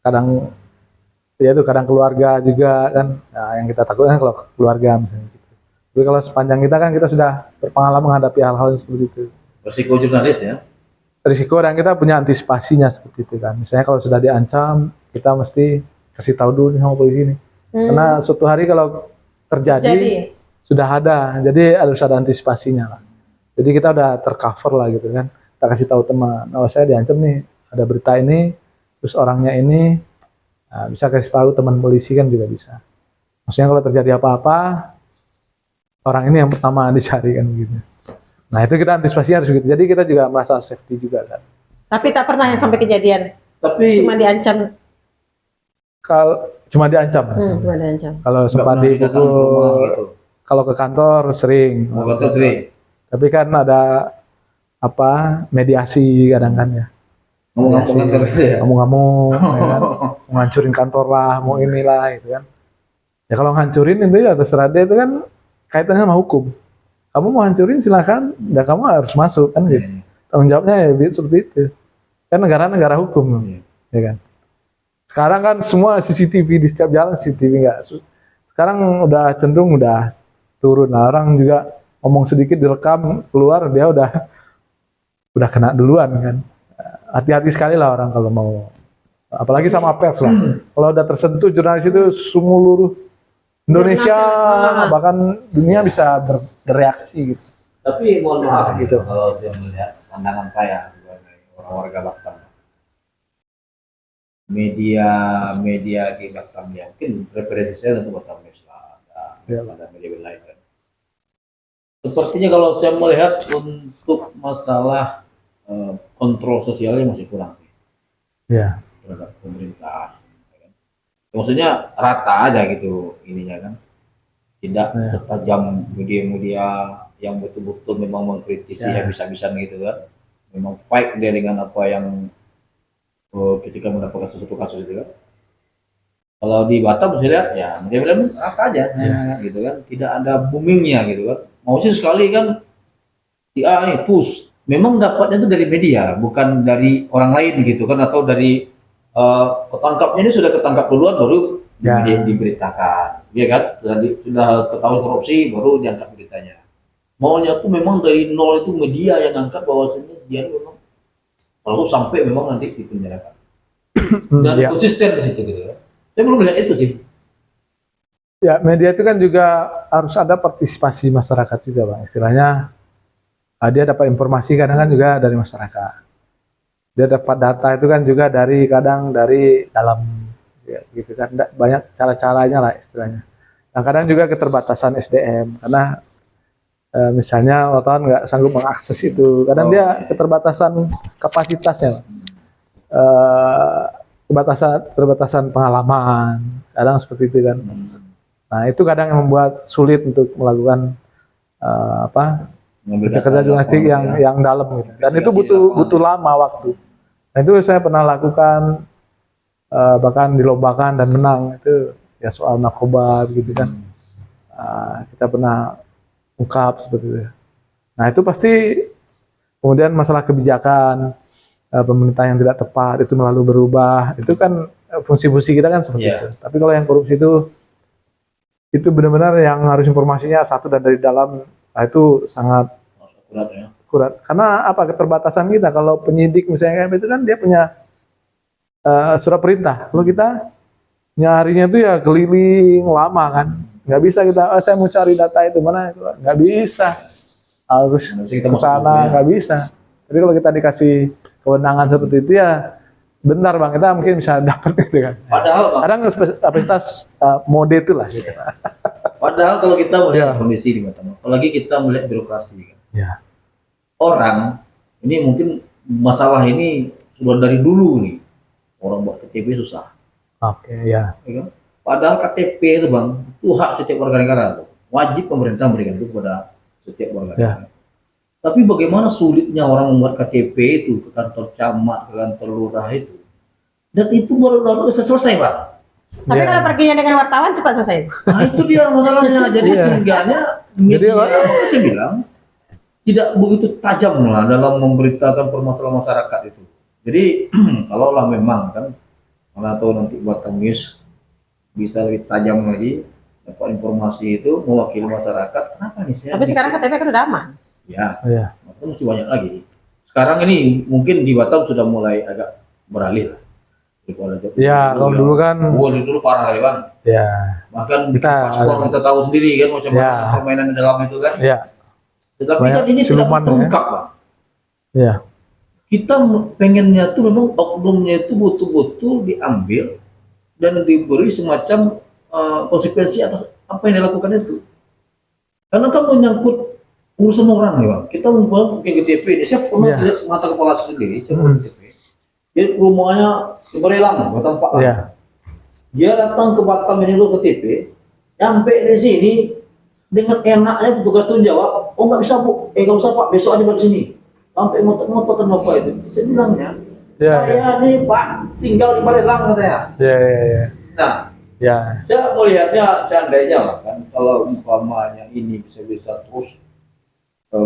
kadang ya itu kadang keluarga juga kan, yang kita takutkan kalau keluarga misalnya gitu. Tapi kalau sepanjang kita kan kita sudah berpengalaman menghadapi hal-hal seperti itu. Resiko jurnalis ya? risiko dan kita punya antisipasinya seperti itu kan. Misalnya kalau sudah diancam, kita mesti kasih tahu dulu nih sama polisi nih. Karena suatu hari kalau terjadi sudah ada, jadi harus ada antisipasinya lah. Jadi kita udah tercover lah gitu kan. Kita kasih tahu teman, oh saya diancam nih, ada berita ini, terus orangnya ini, nah, bisa kasih tahu teman polisi kan juga bisa. Maksudnya kalau terjadi apa-apa, orang ini yang pertama dicari kan gitu. Nah itu kita antisipasinya harus gitu. Jadi kita juga merasa safety juga kan. Tapi tak pernah yang sampai kejadian. Tapi Cuma diancam. Cuma diancam. Cuma diancam. Kalau sempat datang ke rumah dipukul, gitu. kalau ke kantor sering. Mau kantor sering. Tapi kan ada apa mediasi kadang kan ya. Ngomong-ngomong kantor gitu ya. Ngomong-ngomong, ya kan? Mau ngancurin kantor lah, mau inilah gitu kan. Ya kalau ngancurin itu ya terserah dia, itu kan kaitannya sama hukum. Kamu mau hancurin silakan, dan kamu harus masuk kan gitu. Tanggung jawabnya ya seperti itu. Kan negara hukum, ya kan. Sekarang kan semua CCTV di setiap jalan CCTV nggak. Sekarang udah cenderung udah turun. Nah, orang juga ngomong sedikit direkam keluar dia udah kena duluan kan. Hati-hati sekali lah orang kalau mau, apalagi sama pers lah. Kalau udah tersentuh jurnalis itu seluruh Indonesia bahkan dunia bisa bereaksi gitu. Tapi mohon maaf gitu kalau dia melihat pandangan saya sebagai orang warga Batam. Media di Batam ya, mungkin referensi saya untuk Batam News lah, ada media lain kan. Sepertinya kalau saya melihat untuk masalah kontrol sosialnya masih kurang sih. Ya. Terhadap pemerintah. Maksudnya rata aja gitu ininya kan, tidak setajam media-media yang betul-betul memang mengkritisi habis-habisan gitu kan, memang fight dia dengan apa yang ketika mendapatkan sesuatu kasus itu kan. Kalau di Batam saya lihat ya media-media rata aja gitu kan, tidak ada boomingnya gitu kan. Mau sih sekali kan si A nih push, memang dapatnya itu dari media bukan dari orang lain gitu kan, atau dari ketangkapnya ini sudah ketangkap duluan baru diberitakan, ya kan? Sudah ketahuan korupsi baru diangkat beritanya. Maunya tuh memang dari nol itu media yang angkat bahwasanya dia memang lalu sampai memang nanti dipenjarakan. Dan konsisten di situ gitu ya. Saya belum melihat itu sih. Ya media itu kan juga harus ada partisipasi masyarakat juga Bang. Istilahnya dia dapat informasi kadang kan juga dari masyarakat. Dia dapat data itu kan juga kadang dari dalam ya, gitu kan, banyak cara-caranya lah istilahnya. Nah kadang juga keterbatasan SDM karena misalnya wartawan nggak sanggup mengakses itu, kadang dia keterbatasan kapasitasnya, keterbatasan pengalaman, kadang seperti itu kan. Nah itu kadang yang membuat sulit untuk melakukan kerja jurnalistik yang dalam gitu. Dan itu butuh lama waktu. Nah itu saya pernah lakukan, bahkan dilombakan dan menang itu ya soal narkoba gitu kan. Kita pernah ungkap seperti itu. Nah itu pasti kemudian masalah kebijakan pemerintah yang tidak tepat itu melalui berubah. Itu kan fungsi-fungsi kita kan seperti itu. Tapi kalau yang korupsi itu benar-benar yang harus informasinya satu dan dari dalam. Nah, itu sangat akurat. Karena apa keterbatasan kita? Kalau penyidik misalnya itu kan dia punya surat perintah. Kalau kita nyarinya itu ya keliling lama kan. Nggak bisa kita, saya mau cari data itu mana itu, nggak bisa. Harus ke sana, nggak bisa. Jadi kalau kita dikasih kewenangan seperti itu ya bentar Bang, kita mungkin bisa dapat gitu kan. Padahal kadang kapasitas mode itu lah gitu. Padahal kalau kita melihat kondisi di Batam, apalagi kita melihat birokrasi kan. Ya. Orang ini mungkin masalah ini sudah dari dulu nih. Orang buat KTP susah. Oke, ya. Kan? Padahal KTP itu Bang, itu hak setiap warga negara. Wajib pemerintah memberikan itu kepada setiap warga negara. Tapi bagaimana sulitnya orang membuat KTP itu ke kantor camat, ke kantor lurah itu. Dan itu baru selesai Bang. Tapi kalau perginya dengan wartawan cepat selesai. Nah itu dia masalahnya. Jadi sehingganya media saya bilang tidak begitu tajam lah dalam memberitakan permasalahan masyarakat itu. Jadi kalaulah memang kan, mana tahu nanti Batam News bisa lebih tajam lagi dapat informasi itu mewakili masyarakat. Kenapa nih saya? Tapi sekarang KTP kan udah aman. Ya, itu mesti banyak lagi. sekarang ini mungkin di Batam sudah mulai agak beralih lah. Ya, kalau dulu kan, dulu parah kali Bang. ya, Bahkan kita kita tahu sendiri kan macam mana permainan di dalam itu kan. ya, Tetapi kan ini tidak terungkap Bang. Ya. Kita pengennya tuh memang oknumnya itu betul-betul diambil dan diberi semacam konsekuensi atas apa yang dilakukan itu. Karena kan menyangkut urusan orang nih Bang. Kita membuat KTP ini, saya pernah lihat mata kepala sendiri, KTP. Jadi rumahnya Berelang, Batam Pak. Dia datang ke Batam ini dulu KTP, sampai di sini dengan enaknya petugas tuh jawab, oh nggak bisa Bu, nggak usah Pak, besok aja balik sini. Sampai motor kenapa itu? Saya bilangnya, saya nih Pak tinggal di Berelang katanya. Nah, saya melihatnya seandainya lah kan, kalau umpamanya ini bisa terus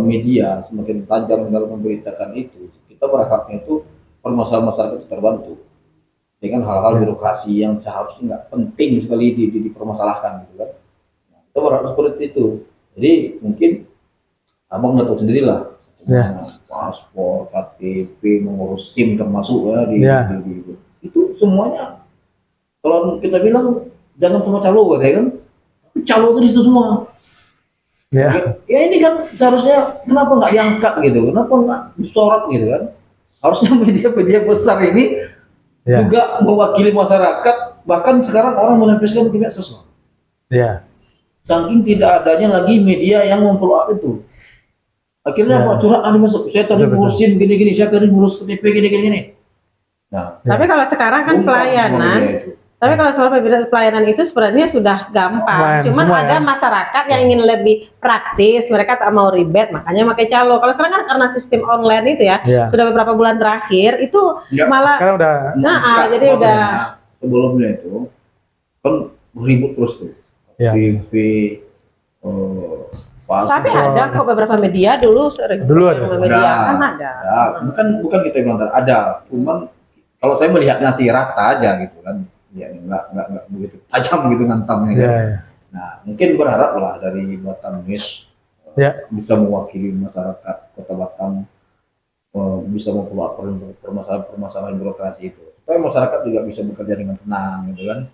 media semakin tajam dalam memberitakan itu, kita berharapnya itu permasalahan masyarakat itu terbantu dengan hal-hal birokrasi yang seharusnya nggak penting sekali dipermasalahkan gitu kan. Nah, kita berharap seperti itu. Jadi mungkin abang nggak tahu sendirilah, paspor, KTP, mengurus SIM termasuk ya itu semuanya. Kalau kita bilang jangan sama calo katanya kan, tapi calo itu di situ semua. Ya ini kan seharusnya kenapa nggak diangkat gitu, kenapa nggak disorot gitu kan? Harusnya media-media besar ini juga mewakili masyarakat, bahkan sekarang orang melampiaskan ke medsos. Saking tidak adanya lagi media yang memfollow up itu. Akhirnya Pak curhat masuk, saya tadi ngurusin gini-gini, saya tadi ngurus KTP gini-gini. Nah, tapi kalau sekarang kan pelayanan, tapi kalau soal pelayanan itu sebenarnya sudah gampang. Cuman ada masyarakat yang ingin lebih praktis, mereka tak mau ribet, makanya pakai calo. Kalau sekarang kan karena sistem online itu sudah beberapa bulan terakhir itu malah jadi udah sebelumnya itu kan ribut terus tuh. TV tapi ada kok beberapa media dulu sering media kan ada. Bukan kita bilang ada, cuman kalau saya melihatnya sih rata aja gitu kan. Ya nggak begitu tajam gitu ngantamnya. Nah mungkin berharap lah dari Batam News bisa mewakili masyarakat Kota Batam, bisa memperbaiki permasalahan birokrasi itu supaya masyarakat juga bisa bekerja dengan tenang gitu kan.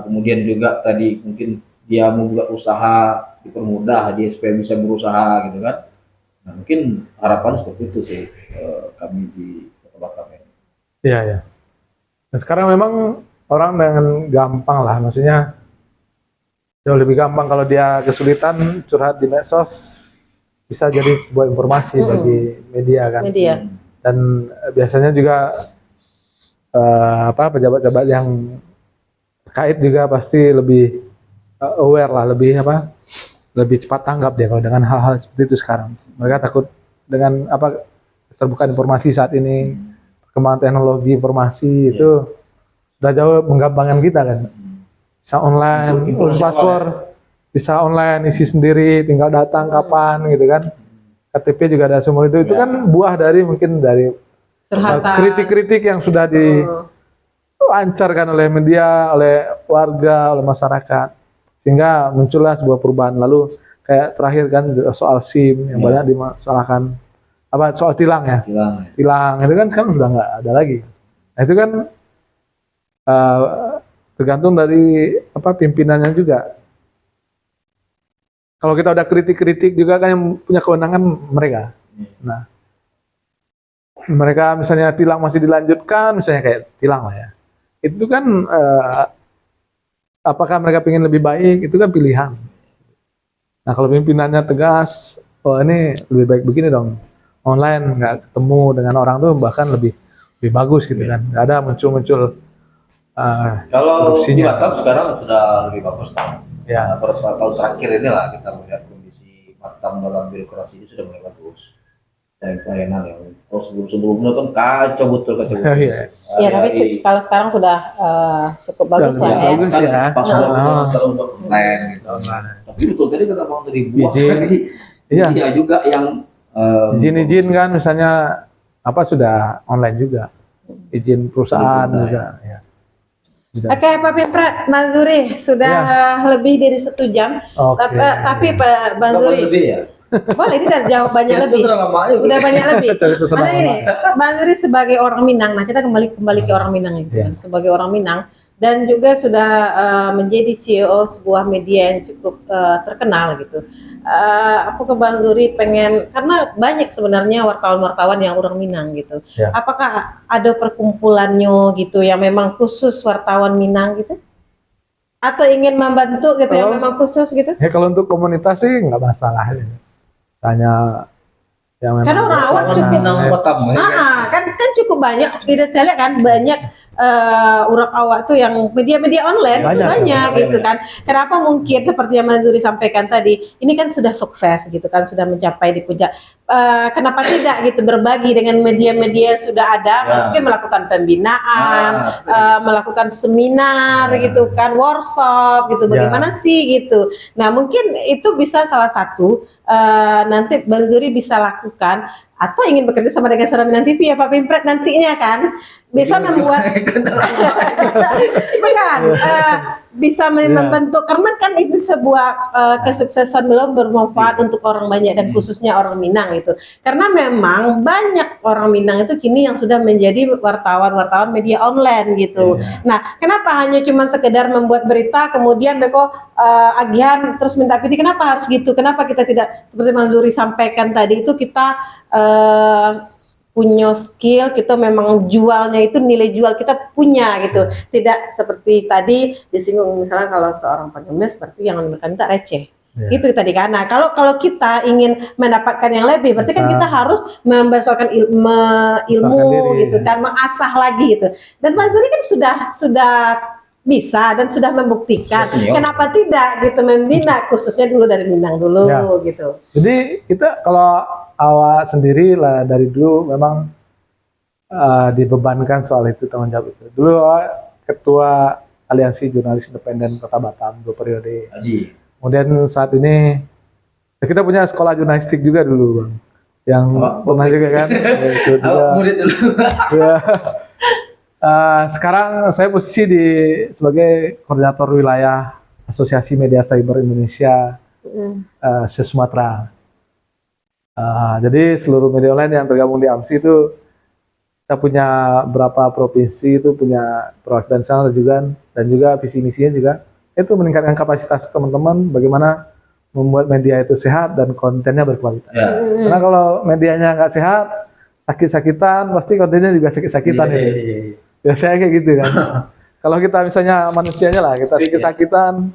Kemudian juga tadi mungkin dia membuat usaha dipermudah dia supaya bisa berusaha gitu kan. Nah mungkin harapan seperti itu sih kami di Kota Batam ini. Dan sekarang memang orang dengan gampang lah, maksudnya jauh lebih gampang kalau dia kesulitan curhat di medsos bisa jadi sebuah informasi bagi media kan. Dan biasanya juga pejabat-pejabat yang terkait juga pasti lebih aware lah, lebih cepat tanggap dia kalau dengan hal-hal seperti itu sekarang. Mereka takut dengan keterbukaan informasi saat ini, perkembangan teknologi informasi itu udah jauh menggampangkan kita kan, bisa online urus paspor, bisa online isi sendiri, tinggal datang kapan gitu kan. KTP juga ada semua itu kan buah dari mungkin dari kritik-kritik yang sudah dilancarkan oleh media, oleh warga, oleh masyarakat, sehingga muncullah sebuah perubahan. Lalu kayak terakhir kan soal SIM yang banyak dimasalahkan, soal tilang itu kan sudah nggak ada lagi. Nah itu kan tergantung dari pimpinannya juga. Kalau kita udah kritik juga kan yang punya kewenangan mereka. Nah, mereka misalnya tilang masih dilanjutkan, misalnya kayak tilang lah ya. Itu kan apakah mereka ingin lebih baik, itu kan pilihan. Nah kalau pimpinannya tegas, ini lebih baik begini dong. Online nggak ketemu dengan orang tuh bahkan lebih bagus gitu kan. Nggak ada muncul kalau di Batam sekarang sudah lebih bagus kan. Beberapa tahun terakhir inilah kita melihat kondisi Batam dalam birokrasi ini sudah mulai bagus. Dan pelayanan yang sebelumnya kan kacau betul. Tapi kalau sekarang sudah cukup bagus lah ya. Paspor untuk online gitu. Tapi betul tadi kata Bang tadi buah tadi juga yang izin kan misalnya sudah online juga, izin perusahaan juga. Oke, Pak Pimret, Mas Zuri sudah lebih dari 1 jam. Tapi Pak Zuri, Boleh, ini udah jauh banyak Itu lebih. serang lama aja. Udah banyak lebih. Cari pesanan Mana ini, Bang Zuri sebagai orang Minang. Nah, kita kembali ke orang Minang itu. Iya. Sebagai orang Minang dan juga sudah menjadi CEO sebuah media yang cukup terkenal gitu. Aku ke Bang Zuri pengen, karena banyak sebenarnya wartawan-wartawan yang orang Minang gitu. Ya. Apakah ada perkumpulannya gitu yang memang khusus wartawan Minang gitu? Atau ingin membantu gitu yang memang khusus gitu? Ya kalau untuk komunitas sih nggak masalah. Hanya yang memang Karena orang awam cukup Minang Batam. kan cukup banyak, tidak saya lihat kan banyak orang awak tuh yang media-media online itu Banyak, banyak banyak. gitu kan. Kenapa mungkin seperti yang Mas Zuri sampaikan tadi, ini kan sudah sukses gitu kan, sudah mencapai di puncak. Kenapa tidak gitu berbagi dengan media-media yang sudah ada, Ya. mungkin melakukan pembinaan, melakukan seminar Ya. gitu kan, workshop gitu, Ya. bagaimana sih gitu. Nah mungkin itu bisa salah satu nanti Bang Zuri bisa lakukan, atau ingin bekerja sama dengan Suara Minang TV ya Pak Pimpret nantinya kan bisa membuat bukan bisa membentuk, karena kan itu sebuah kesuksesan belum bermanfaat untuk orang banyak dan khususnya orang Minang itu, karena memang banyak orang Minang itu kini yang sudah menjadi wartawan media online gitu. Nah kenapa hanya cuma sekedar membuat berita kemudian beko agihan terus minta PT, kenapa harus gitu, kenapa kita tidak seperti Mas Zuri sampaikan tadi itu kita punya skill, kita memang jualnya itu nilai jual kita punya gitu, tidak seperti tadi disinggung misalnya kalau seorang pengemis seperti yang minta receh. Itu tadi kan. Nah, kalau kita ingin mendapatkan yang lebih, berarti kan kita harus membesarkan ilmu gitu kan, mengasah lagi gitu. Dan Mas Zuri kan sudah bisa dan sudah membuktikan. Kenapa tidak gitu membina, khususnya dulu dari Minang dulu gitu. Jadi kita kalau awak sendiri lah dari dulu memang dibebankan soal itu, tanggung jawab itu. Dulu awak ketua Aliansi Jurnalis Independen Kota Batam 2 periode. Kemudian saat ini kita punya sekolah jurnalistik juga dulu Bang. Yang pernah juga kan. Itu juga. Murid dulu. Ya. Sekarang saya posisi sebagai koordinator wilayah Asosiasi Media Cyber Indonesia se-Sumatera. Jadi seluruh media online yang tergabung di AMSI itu kita punya berapa provinsi itu punya perwakilan sana juga, dan juga visi misinya juga itu meningkatkan kapasitas teman-teman bagaimana membuat media itu sehat dan kontennya berkualitas. Karena kalau medianya nggak sehat, sakit-sakitan, pasti kontennya juga sakit-sakitan itu. Biasanya kayak gitu kan. Kalau kita misalnya manusianya lah, kita sakit-sakitan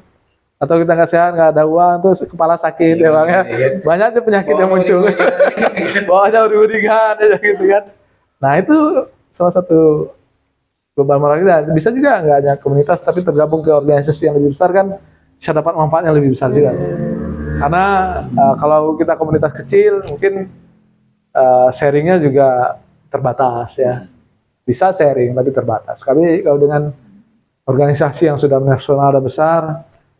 atau kita nggak sehat, nggak ada uang, terus kepala sakit, ya Bang ya. Banyak aja penyakit yang muncul. Bawahnya uring-uringan aja gitu kan. Nah itu salah satu beban moral kita. Bisa juga nggak hanya komunitas, tapi tergabung ke organisasi yang lebih besar kan bisa dapat manfaat yang lebih besar juga. Karena kalau kita komunitas kecil, mungkin sharingnya juga terbatas ya. Bisa sharing tapi terbatas. Tapi kalau dengan organisasi yang sudah nasional dan besar,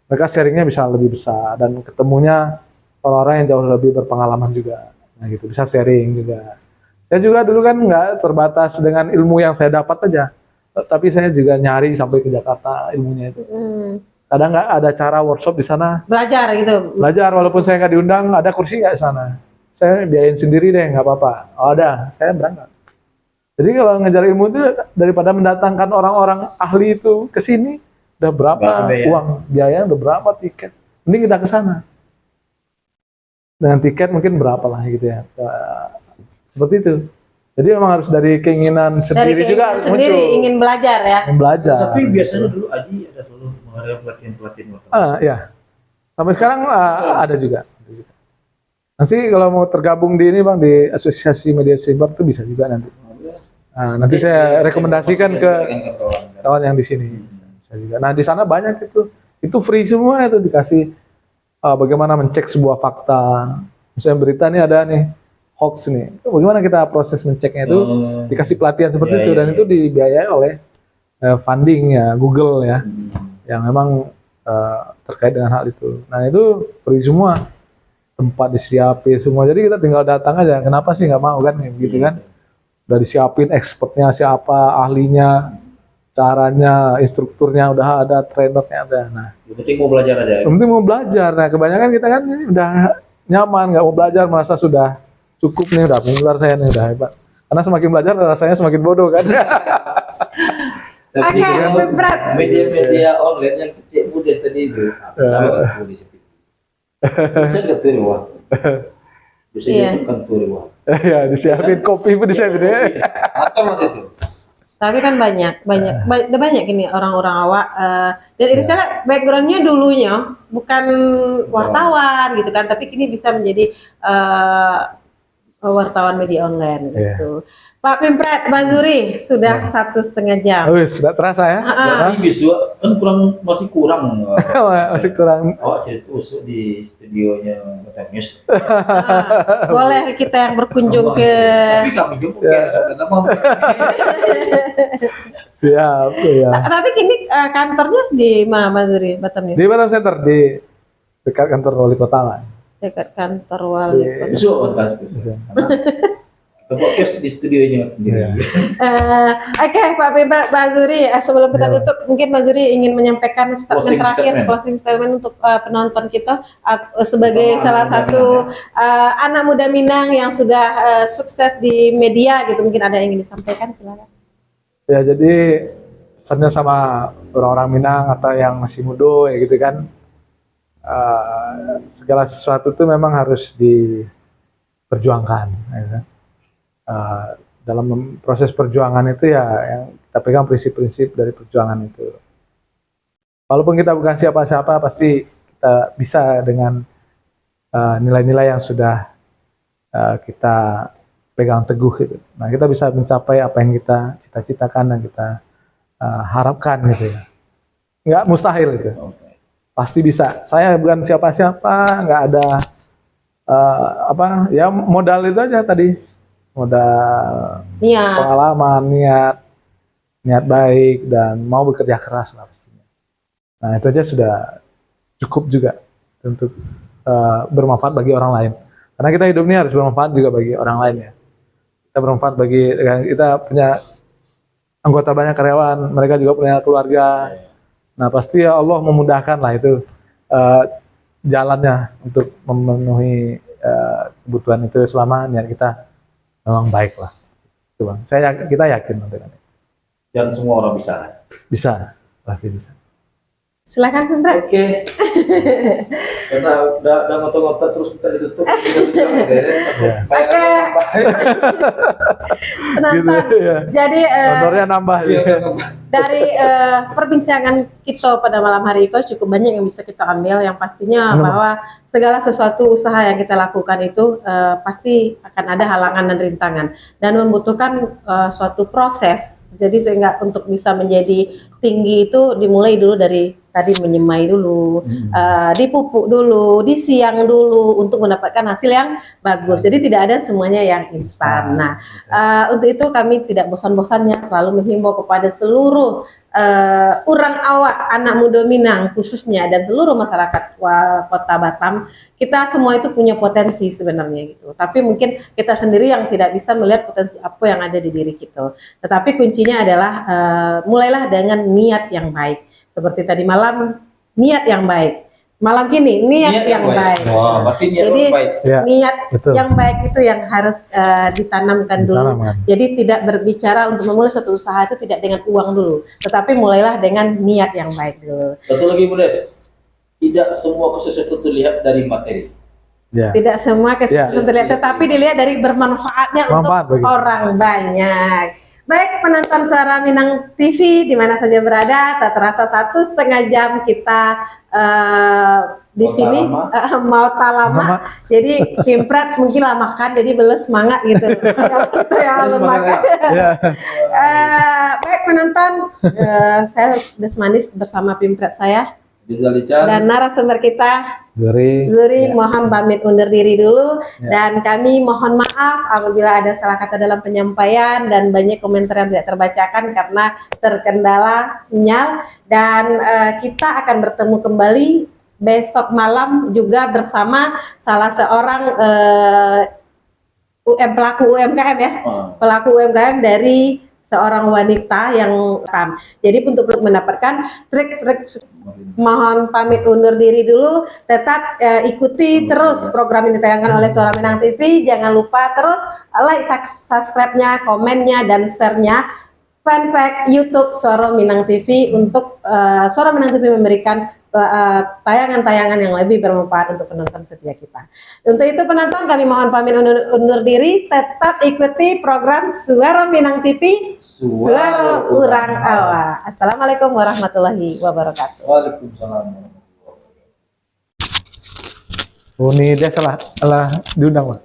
mereka sharingnya bisa lebih besar dan ketemunya orang-orang yang jauh lebih berpengalaman juga. Nah gitu, bisa sharing juga. Saya juga dulu kan nggak terbatas dengan ilmu yang saya dapat aja, tapi saya juga nyari sampai ke Jakarta ilmunya itu. Kadang nggak ada cara workshop di sana. Belajar gitu. Belajar walaupun saya nggak diundang, ada kursi nggak di sana. Saya biayain sendiri deh, nggak apa-apa. Oh ada, saya berangkat. Jadi kalau ngejar ilmu itu daripada mendatangkan orang-orang ahli itu ke sini, udah berapa uang biaya, udah berapa tiket, mending kita ke sana. Dengan tiket mungkin berapa lah gitu ya. Seperti itu. Jadi memang harus dari keinginan sendiri juga sendiri muncul. Ingin belajar ya. Ingin belajar. Tapi biasanya dulu Aji ada selalu mengadakan pelatihan-pelatihan. Ya. Sampai sekarang ada juga. Nanti kalau mau tergabung di ini Bang, di Asosiasi Media Cyber itu bisa juga nanti. Nah, nanti saya rekomendasikan ke kawan yang di sini. Bisa juga. Nah di sana banyak itu free semua, itu dikasih bagaimana mencek sebuah fakta. Misalnya berita nih ada nih hoax nih, bagaimana kita proses menceknya itu, dikasih pelatihan seperti itu, dan itu dibiayai oleh funding ya Google ya, yang memang terkait dengan hal itu. Nah itu free semua, tempat disiapin semua, jadi kita tinggal datang aja. Kenapa sih nggak mau kan gitu kan? Udah disiapin expertnya siapa, ahlinya, caranya, instrukturnya udah ada, trainernya ada. Nah, yang penting mau belajar aja. Yang penting mau belajar. Nah, kebanyakan kita kan ini udah nyaman, nggak mau belajar, merasa sudah cukup nih, udah pintar saya nih, udah hebat. Karena semakin belajar rasanya semakin bodoh kan. Tapi Oke, kalau berat. media-media online yang kecil mudah tadi itu, sama kan tulis itu. Bisa nggak tuh wah? Bisa Iya. kan tuh wah. Ya, disiapin kopi pun disiapin ya. Atau mas itu. Tapi kan banyak ini orang-orang awak dan ini saya backgroundnya dulunya bukan wartawan gitu kan, tapi kini bisa menjadi wartawan media online gitu. Pak Pimpret, Mbak Zuri sudah 1,5 jam. Oh, sudah terasa ya? Berarti bisa kan masih kurang. Masih kurang. Awak cerita usuk di studionya News. Boleh kita yang berkunjung ke. Tapi kami juga kenapa? Siap ya. Tapi kini kantornya di mana, Mbak Zuri, Batam ini? Di Batam Center, di dekat kantor wali kota lah. Dekat kantor wali kota. Besok fantastis. Podcast di studionya sendiri. Oke, Pak Pimpret, Mbak Zuri, sebelum kita tutup, mungkin Mbak Zuri ingin menyampaikan statement terakhir, closing statement untuk penonton kita sebagai salah satu anak muda Minang yang sudah sukses di media gitu. Mungkin ada yang ingin disampaikan, silakan. Ya, jadi pesannya sama orang-orang Minang atau yang masih muda ya gitu kan, segala sesuatu itu memang harus diperjuangkan ya kan? Dalam proses perjuangan itu ya yang kita pegang prinsip-prinsip dari perjuangan itu. Walaupun kita bukan siapa-siapa, pasti kita bisa dengan nilai-nilai yang sudah kita pegang teguh gitu. Nah, kita bisa mencapai apa yang kita cita-citakan dan kita harapkan gitu ya. Nggak mustahil gitu. Pasti bisa. Saya bukan siapa-siapa, nggak ada ya modal itu aja tadi. Modal pengalaman, niat baik, dan mau bekerja keras lah pastinya. Nah, itu aja sudah cukup juga untuk bermanfaat bagi orang lain. Karena kita hidup ini harus bermanfaat juga bagi orang lain ya. Kita bermanfaat bagi, kita punya anggota banyak karyawan, mereka juga punya keluarga. Nah, pasti ya Allah memudahkan lah itu jalannya untuk memenuhi kebutuhan itu selama niat kita memang baik lah. Itu Bang. Kita yakin nanti. Dan semua orang bisa. Bisa, pasti bisa. Silakan Pimpret. Oke. Karena udah ngotot-ngotot terus kita ditutup. Oke. Penonton. Gitu, ya. Jadi honornya nambah ya. dari perbincangan kita pada malam hari itu cukup banyak yang bisa kita ambil, yang pastinya bahwa segala sesuatu usaha yang kita lakukan itu pasti akan ada halangan dan rintangan dan membutuhkan suatu proses. Jadi sehingga untuk bisa menjadi tinggi itu dimulai dulu dari tadi menyemai dulu, dipupuk dulu, disiang dulu untuk mendapatkan hasil yang bagus. Jadi tidak ada semuanya yang instan. Nah, untuk itu kami tidak bosan-bosannya selalu menghimbau kepada seluruh orang awak, anak muda Minang khususnya dan seluruh masyarakat Kota Batam, kita semua itu punya potensi sebenarnya gitu. Tapi mungkin kita sendiri yang tidak bisa melihat potensi apa yang ada di diri kita. Tetapi kuncinya adalah mulailah dengan niat yang baik. Seperti tadi malam, niat yang baik. Malam gini, niat yang baik. Wah, berarti niat Jadi, yang baik. niat Betul. yang baik itu yang harus ditanamkan dulu. Jadi tidak berbicara untuk memulai suatu usaha itu tidak dengan uang dulu, tetapi mulailah dengan niat yang baik dulu. Satu lagi Bu Des, tidak semua sesuatu terlihat dari materi. Ya. Tidak semua kesuksesan terlihat, tetapi dilihat dari bermanfaatnya untuk orang banyak. Baik penonton Suara Minang TV di mana saja berada, tak terasa 1,5 jam kita di sini mau tak lama. Jadi Pimpret mungkin lah makan, jadi beles semangat gitu. Kalau kita yang makan. Baik penonton, saya Desmanis bersama Pimpret saya. Dan narasumber kita Zuri mohon pamit undur diri dulu dan kami mohon maaf apabila ada salah kata dalam penyampaian dan banyak komentar yang tidak terbacakan karena terkendala sinyal, dan kita akan bertemu kembali besok malam juga bersama salah seorang pelaku UMKM ya, pelaku UMKM dari seorang wanita yang tam. Jadi untuk mendapatkan trik-trik, mohon pamit undur diri dulu. Tetap ikuti terus program ini ditayangkan oleh Suara Minang TV. Jangan lupa terus like, subscribe-nya, komennya, dan share-nya fanpage YouTube Suara Minang TV untuk Suara Minang TV memberikan tayangan-tayangan yang lebih bermanfaat untuk penonton setia kita. Untuk itu penonton, kami mohon pamit undur diri. Tetap ikuti program Suara Minang TV, Suara Urang Awa. Assalamualaikum warahmatullahi wabarakatuh. Waalaikumsalam. Oh, ini dia salah diundang, Bang.